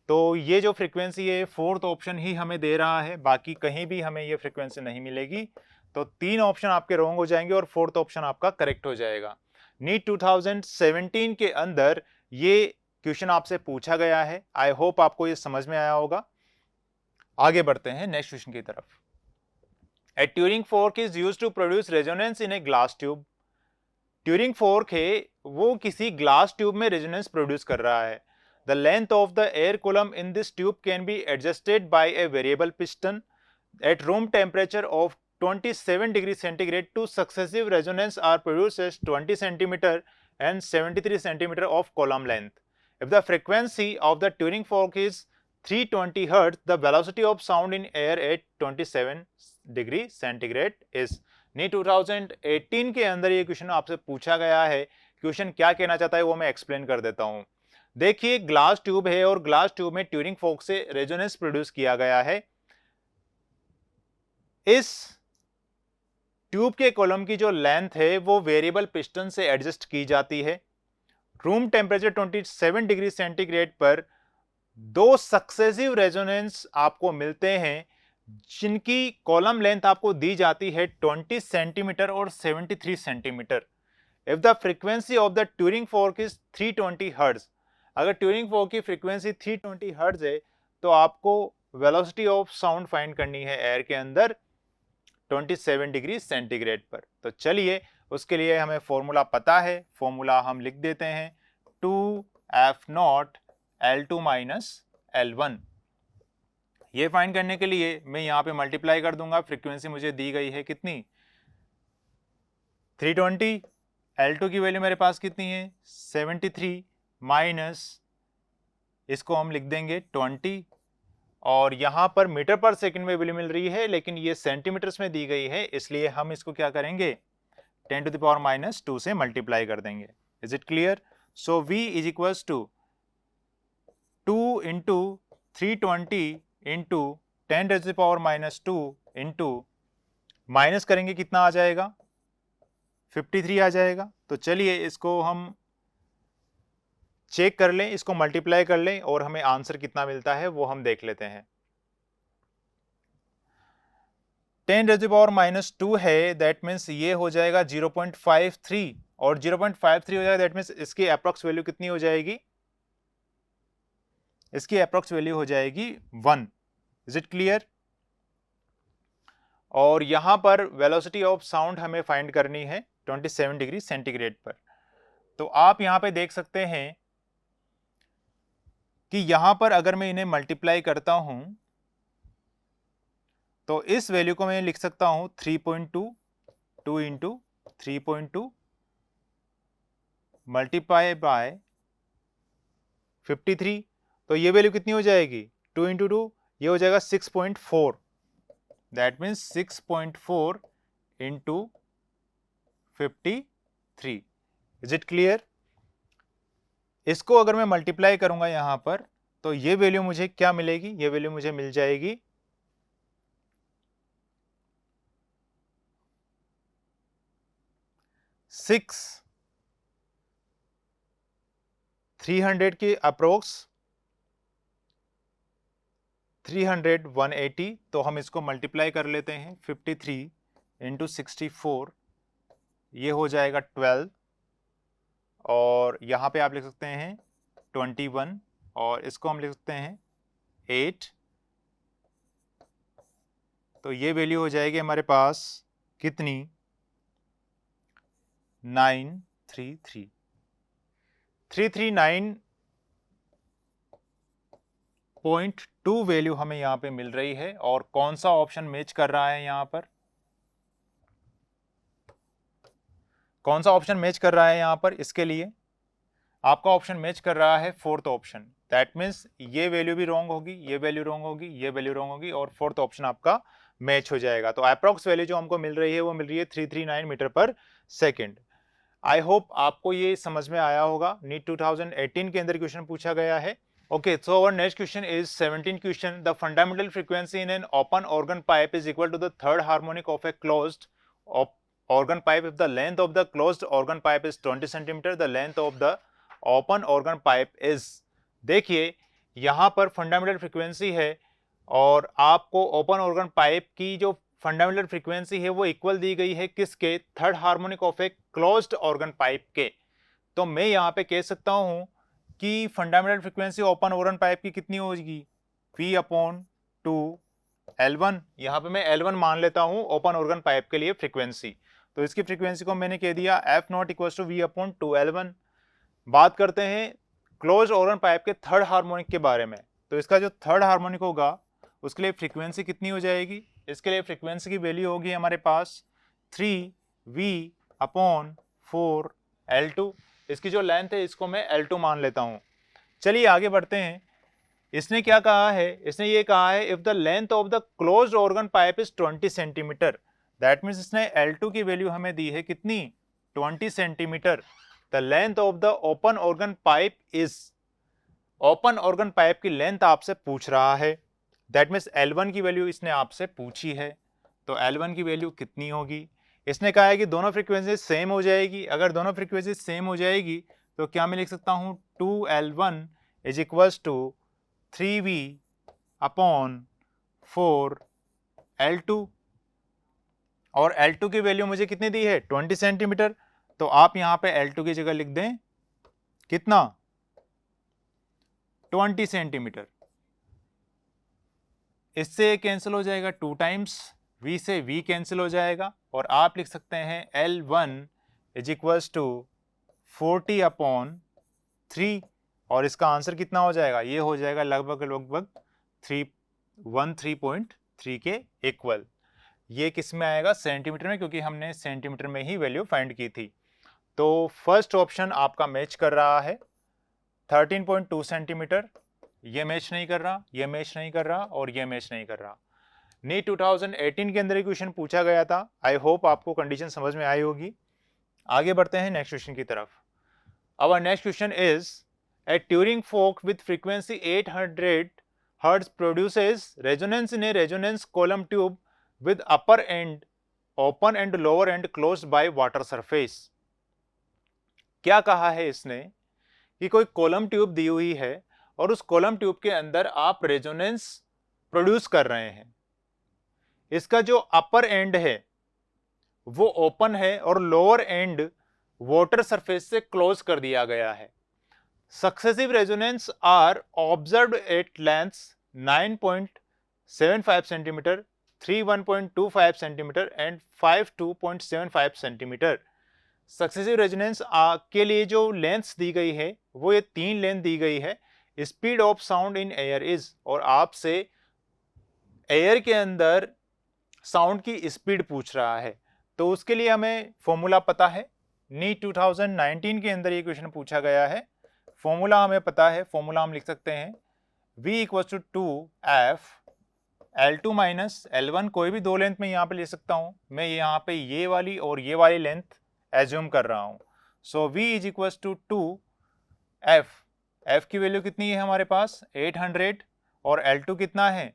Speaker 1: तो ये जो फ्रीक्वेंसी है फोर्थ ऑप्शन ही हमें दे रहा है, बाकी कहीं भी हमें ये फ्रीक्वेंसी नहीं मिलेगी। तो 3 ऑप्शन आपके रॉन्ग हो जाएंगे और फोर्थ ऑप्शन आपका करेक्ट हो जाएगा। नीट 2017 के अंदर ये क्वेश्चन आपसे पूछा गया है। आई होप आपको ये समझ में आया होगा। आगे बढ़ते हैं नेक्स्ट क्वेश्चन की तरफ। A Turing fork is used to produce resonance in a glass tube. Tuning fork है वो किसी ग्लास ट्यूब में रेजोनेंस प्रोड्यूस कर रहा है। The length of the air column in this tube can be adjusted by a variable piston at room temperature of 27 degree centigrade. Two successive resonance are produced at 20 centimetre and 73 centimeter of column length. If the frequency of the Turing fork is 320 Hz, the velocity of sound in air at 27 degree centigrade is। नी 2018 के अंदर ये question आपसे पूछा गया है। Question क्या कहना चाहता है वो मैं एक्सप्लेन कर देता हूं। देखिए ग्लास ट्यूब है और ग्लास ट्यूब में ट्यूरिंग फोर्क से रेजोनेंस प्रोड्यूस किया गया है। इस ट्यूब के कॉलम की जो लेंथ है वो वेरिएबल पिस्टन से एडजस्ट की जाती है। रूम टेम्परेचर 27 डिग्री सेंटीग्रेड पर दो सक्सेसिव रेजोनेंस आपको मिलते हैं, जिनकी कॉलम लेंथ आपको दी जाती है 20 सेंटीमीटर और 73 centimetre. If the frequency of the Turing fork is 320 hertz, अगर ट्यूरिंग फोर्क की फ्रीक्वेंसी 320 हर्ट्ज है तो आपको वेलोसिटी ऑफ साउंड फाइंड करनी है एयर के अंदर 27 डिग्री सेंटीग्रेड पर। तो चलिए उसके लिए हमें फॉर्मूला पता है, फॉर्मूला हम लिख देते हैं 2F0 L2 माइनस L1। ये फाइंड करने के लिए मैं यहां पे मल्टीप्लाई कर दूंगा। फ्रीक्वेंसी मुझे दी गई है कितनी 320, L2 की वैल्यू मेरे पास कितनी है 73 माइनस इसको हम लिख देंगे 20 और यहाँ पर मीटर पर सेकंड में वैल्यू मिल रही है, लेकिन ये सेंटीमीटर्स में दी गई है, इसलिए हम इसको क्या करेंगे 10⁻⁻2 से मल्टीप्लाई कर देंगे। Is it clear? So v is equals to 2 into 320 into 10⁻⁻2 into minus करेंगे कितना आ जाएगा 53 आ जाएगा। तो चलिए इसको हम चेक कर लें, इसको मल्टीप्लाई कर लें और हमें आंसर कितना मिलता है वो हम देख लेते हैं। 10⁻⁻2 है, दैट मीन्स ये हो जाएगा 0.53 और 0.53 हो जाएगा, दैट मीन्स इसकी अप्रॉक्स वैल्यू कितनी हो जाएगी, इसकी अप्रॉक्स वैल्यू हो जाएगी 1। Is it clear? और यहां पर वेलोसिटी ऑफ साउंड हमें फाइंड करनी है 27 डिग्री सेंटीग्रेड पर। तो आप यहां पे देख सकते हैं कि यहां पर अगर मैं इन्हें मल्टीप्लाई करता हूं तो इस वैल्यू को मैं लिख सकता हूं 3.2 2 इंटू 3.2 मल्टीप्लाई बाय 53। तो ये वैल्यू कितनी हो जाएगी 2 इंटू 2, ये हो जाएगा 6.4। That means 6.4 into 53। Is it clear? इसको अगर मैं मल्टीप्लाई करूंगा यहां पर तो ये वैल्यू मुझे क्या मिलेगी, ये वैल्यू मुझे मिल जाएगी 300 के अप्रोक्स 300 180। तो हम इसको मल्टीप्लाई कर लेते हैं 53 इंटू 64, ये हो जाएगा 12 और यहाँ पे आप लिख सकते हैं 21 और इसको हम लिख सकते हैं 8। तो ये वैल्यू हो जाएगी हमारे पास कितनी 933 339.2 वैल्यू हमें यहाँ पे मिल रही है। और कौन सा ऑप्शन मैच कर रहा है, यहाँ पर कौन सा ऑप्शन मैच कर रहा है, यहाँ पर इसके लिए आपका ऑप्शन मैच कर रहा है फोर्थ ऑप्शन। दैट मीन्स ये वैल्यू भी रॉन्ग होगी, ये वैल्यू रॉन्ग होगी, ये वैल्यू रॉन्ग होगी और फोर्थ ऑप्शन आपका मैच हो जाएगा। तो अप्रॉक्स वैल्यू जो हमको मिल रही है वो मिल रही है 339 metre per second. I hope आपको ये समझ में आया होगा। नीट 2018 के अंदर क्वेश्चन पूछा गया है। Okay, so our next question is 17 question. The fundamental frequency in an open organ pipe is equal to the third harmonic of a closed organ pipe if the length of the closed organ pipe is 20 centimeter. The length of the open organ pipe is, देखिए यहाँ पर fundamental frequency है और आपको open organ pipe की जो fundamental frequency है वो इक्वल दी गई है किसके, third harmonic of a closed organ pipe के। तो मैं यहाँ पे कह सकता हूँ कि fundamental frequency open organ pipe की कितनी होगी V/2 L1। यहाँ पे मैं L1 मान लेता हूँ ओपन ऑर्गन पाइप के लिए फ्रीक्वेंसी। तो इसकी फ्रीक्वेंसी को मैंने कह दिया F0 = V/2 L1। बात करते हैं क्लोज ऑर्गन पाइप के थर्ड हार्मोनिक के बारे में। तो इसका जो थर्ड हार्मोनिक होगा उसके लिए फ्रीक्वेंसी कितनी हो जाएगी, इसके लिए फ्रीक्वेंसी की वैल्यू होगी हमारे पास 3V/4 L2। इसकी जो लेंथ है इसको मैं L2 मान लेता हूं। चलिए आगे बढ़ते हैं। इसने क्या कहा है, इसने ये कहा है if the length of the closed organ pipe is 20 centimetre. That means इसने L2 की वैल्यू हमें दी है कितनी 20 centimetre. The length of the open organ pipe is, open organ pipe की लेंथ आपसे पूछ रहा है। दैट मीन्स L1 की वैल्यू इसने आपसे पूछी है। तो L1 की वैल्यू कितनी होगी, इसने कहा है कि दोनों फ्रीक्वेंसी सेम हो जाएगी। अगर दोनों फ्रीक्वेंसी सेम हो जाएगी तो क्या मैं लिख सकता हूं 2L1 = 3V/4 L2 और L2 की वैल्यू मुझे कितनी दी है 20 सेंटीमीटर। तो आप यहां पे L2 की जगह लिख दें कितना 20 सेंटीमीटर। इससे कैंसिल हो जाएगा 2 टाइम्स, V से V कैंसिल हो जाएगा और आप लिख सकते हैं L1 = 40/3 और इसका आंसर कितना हो जाएगा, ये हो जाएगा लगभग 13.3 के इक्वल। ये किस में आएगा, सेंटीमीटर में, क्योंकि हमने सेंटीमीटर में ही वैल्यू फाइंड की थी। तो फर्स्ट ऑप्शन आपका मैच कर रहा है 13.2 सेंटीमीटर ये मैच नहीं कर रहा, ये मैच नहीं कर रहा और ये मैच नहीं कर रहा। नीट 2018 के अंदर क्वेश्चन पूछा गया था। आई होप आपको कंडीशन समझ में आई होगी। आगे बढ़ते हैं नेक्स्ट क्वेश्चन की तरफ। Our next question is a tuning fork with frequency 800 hertz produces resonance in a resonance column tube with upper end open and lower end closed by water surface. क्या कहा है इसने कि कोई कॉलम ट्यूब दी हुई है और उस कॉलम ट्यूब के अंदर आप रेजोनेंस प्रोड्यूस कर रहे हैं। इसका जो अपर एंड है वो ओपन है और लोअर एंड वाटर सरफेस से क्लोज कर दिया गया है। Successive resonance are observed at lengths 9.75 centimetre, 31.25 centimetre and 52.75 centimetre. Successive resonance के लिए जो लेंथ्स दी गई है वो ये 3 लेंथ दी गई है। Speed of sound in air is, और आपसे एयर के अंदर साउंड की स्पीड पूछ रहा है, तो उसके लिए हमें फॉर्मूला पता है। नीट 2019 के अंदर ये क्वेश्चन पूछा गया है। फॉर्मूला हमें पता है, फॉर्मूला हम लिख सकते हैं V = 2F L2 - L1। कोई भी 2 लेंथ में यहाँ पे ले सकता हूँ। मैं यहाँ पे ये वाली और ये वाली लेंथ एज्यूम कर रहा हूँ। सो V = 2F, F की वैल्यू कितनी है हमारे पास 800 और L2 कितना है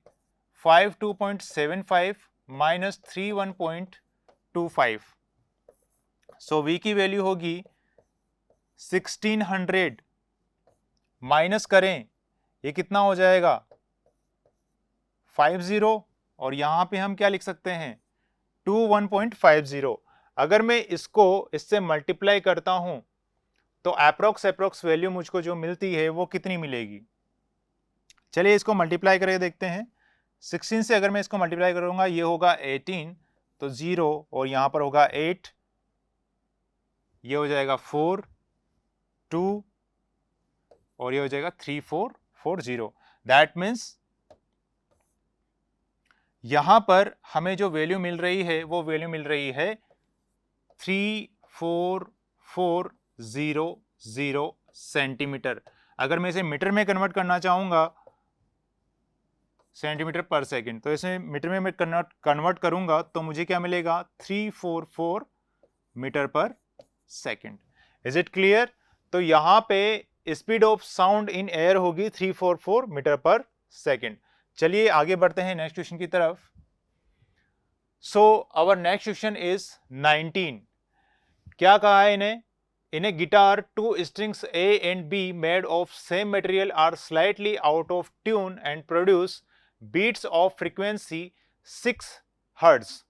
Speaker 1: 52.75 - 31.25। सो V की वैल्यू होगी 1600, माइनस करें ये कितना हो जाएगा 50, और यहां पे हम क्या लिख सकते हैं 21.50। अगर मैं इसको इससे मल्टीप्लाई करता हूं तो अप्रोक्स वैल्यू मुझको जो मिलती है वो कितनी मिलेगी। चलिए इसको मल्टीप्लाई करके देखते हैं। 16 से अगर मैं इसको मल्टीप्लाई करूंगा ये होगा 18, तो 0 और यहां पर होगा 8, ये हो जाएगा 4, 2 और ये हो जाएगा 3440। दैट मीन्स यहां पर हमें जो वैल्यू मिल रही है वो वैल्यू मिल रही है 3440 सेंटीमीटर। अगर मैं इसे मीटर में कन्वर्ट करना चाहूंगा सेंटीमीटर पर सेकंड, तो इसे मीटर में कन्वर्ट करूंगा तो मुझे क्या मिलेगा 344 मीटर पर सेकंड। Is it clear? तो यहां पे speed of sound in air होगी 344 मीटर पर सेकंड। चलिए आगे बढ़ते हैं नेक्स्ट क्वेश्चन की तरफ। So our next question is 19। क्या कहा है इन्हें guitar 2 strings A and B made of same material are slightly out of tune and produce beats of frequency 6 Hz।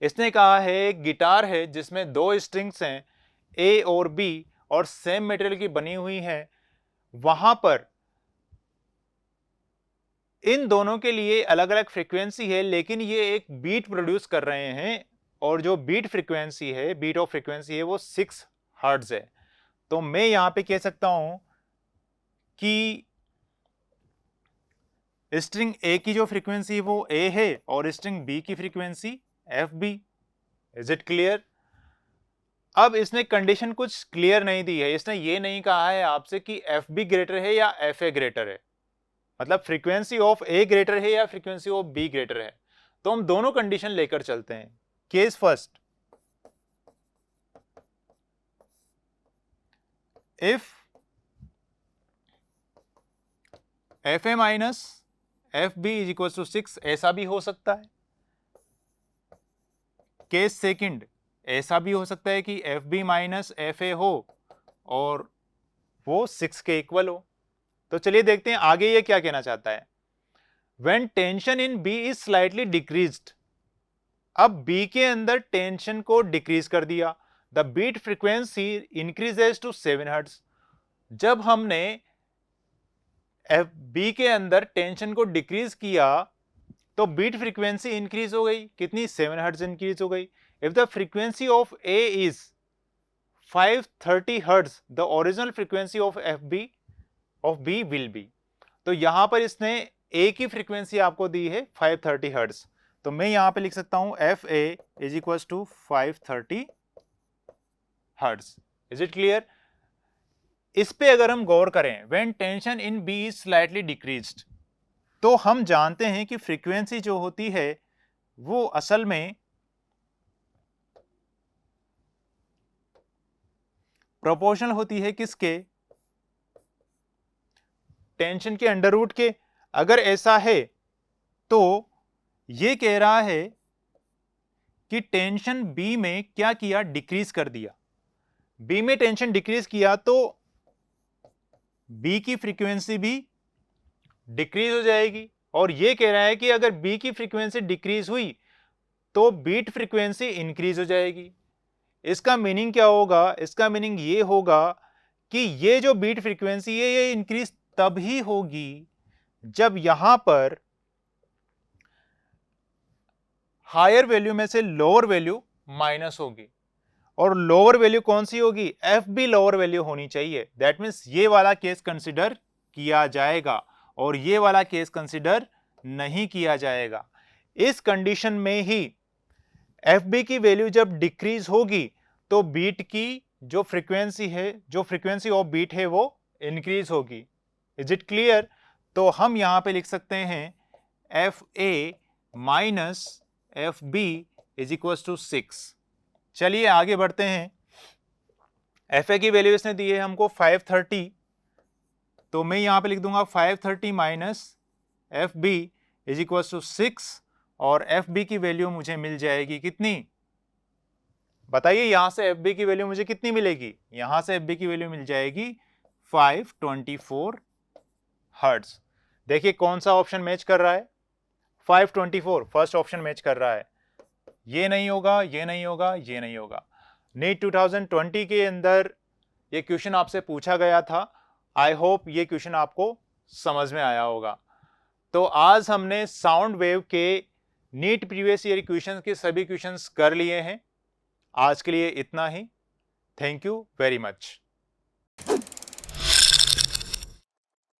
Speaker 1: इसने कहा है गिटार है जिसमें 2 स्ट्रिंग्स हैं A और B और सेम मटेरियल की बनी हुई है, वहां पर इन दोनों के लिए अलग अलग फ्रीक्वेंसी है, लेकिन ये एक बीट प्रोड्यूस कर रहे हैं और जो बीट फ्रीक्वेंसी है, बीट ऑफ फ्रीक्वेंसी है वो 6 हर्ट्ज है। तो मैं यहां पे कह सकता हूं कि स्ट्रिंग ए की जो फ्रीक्वेंसी है वो ए है और स्ट्रिंग बी की frequency F B. Is it clear? अब इसने कंडीशन कुछ क्लियर नहीं दी है। इसने ये नहीं कहा है आपसे कि एफ बी ग्रेटर है या एफ ए ग्रेटर है, मतलब फ्रीक्वेंसी ऑफ ए ग्रेटर है या फ्रीक्वेंसी ऑफ बी ग्रेटर है। तो हम दोनों कंडीशन लेकर चलते हैं। Case first, if F A minus F B is equal to 6, ऐसा भी हो सकता है। केस सेकंड, ऐसा भी हो सकता है कि F B minus F A हो और वो 6 के इक्वल हो। तो चलिए देखते हैं आगे ये क्या कहना चाहता है। When tension in B is slightly decreased, अब B के अंदर टेंशन को डिक्रीज कर दिया, the beat frequency increases to 7 hertz. जब हमने B के अंदर टेंशन को डिक्रीज किया तो बीट फ्रीक्वेंसी इंक्रीज हो गई, कितनी 7 हर्ट्ज इंक्रीज हो गई। If the frequency of A is 530 hertz, the original frequency of B will be. तो यहां पर इसने A की फ्रीक्वेंसी आपको दी है 530 हर्ट्ज, तो मैं यहां पे लिख सकता हूं F A is equal to 530 hertz. Is it clear? इस पे अगर हम गौर करें, when tension in B is slightly decreased, तो हम जानते हैं कि फ्रीक्वेंसी जो होती है वो असल में प्रोपोर्शनल होती है किसके, टेंशन के अंडर रूट के। अगर ऐसा है तो ये कह रहा है कि टेंशन बी में क्या किया, डिक्रीज कर दिया। बी में टेंशन डिक्रीज किया तो बी की फ्रीक्वेंसी भी डिक्रीज हो जाएगी, और ये कह रहा है कि अगर बी की फ्रीक्वेंसी डिक्रीज हुई तो बीट फ्रीक्वेंसी इंक्रीज हो जाएगी। इसका मीनिंग क्या होगा, इसका मीनिंग ये होगा कि ये जो बीट फ्रीक्वेंसी है ये इंक्रीज तभी होगी जब यहां पर हायर वैल्यू में से लोअर वैल्यू माइनस होगी, और लोअर वैल्यू कौन सी होगी, एफ बी लोअर वैल्यू होनी चाहिए। दैट मीन्स ये वाला केस कंसिडर किया जाएगा और ये वाला केस कंसिडर नहीं किया जाएगा। इस कंडीशन में ही एफ बी की वैल्यू जब डिक्रीज होगी तो बीट की जो फ्रीक्वेंसी है, जो फ्रीक्वेंसी ऑफ बीट है वो इंक्रीज होगी। Is it clear? तो हम यहां पे लिख सकते हैं F A minus F B is equal to 6। चलिए आगे बढ़ते हैं। एफ ए की वैल्यू इसने दी है हमको 530, तो मैं यहां पे लिख दूंगा 530 minus F B is equal to 6, और एफ बी की वैल्यू मुझे मिल जाएगी कितनी, बताइए। यहां से एफ बी की वैल्यू मुझे कितनी मिलेगी, यहां से एफ बी की वैल्यू मिल जाएगी 524 हर्ट्ज। देखिए कौन सा ऑप्शन मैच कर रहा है, 524 फर्स्ट ऑप्शन मैच कर रहा है। ये नहीं होगा, ये नहीं होगा, ये नहीं होगा। नीट 2020 के अंदर ये क्वेश्चन आपसे पूछा गया था। आई होप ये क्वेश्चन आपको समझ में आया होगा। तो आज हमने साउंड वेव के नीट प्रीवियस ईयर क्वेश्चंस के सभी क्वेश्चंस कर लिए हैं। आज के लिए इतना ही। Thank you very much.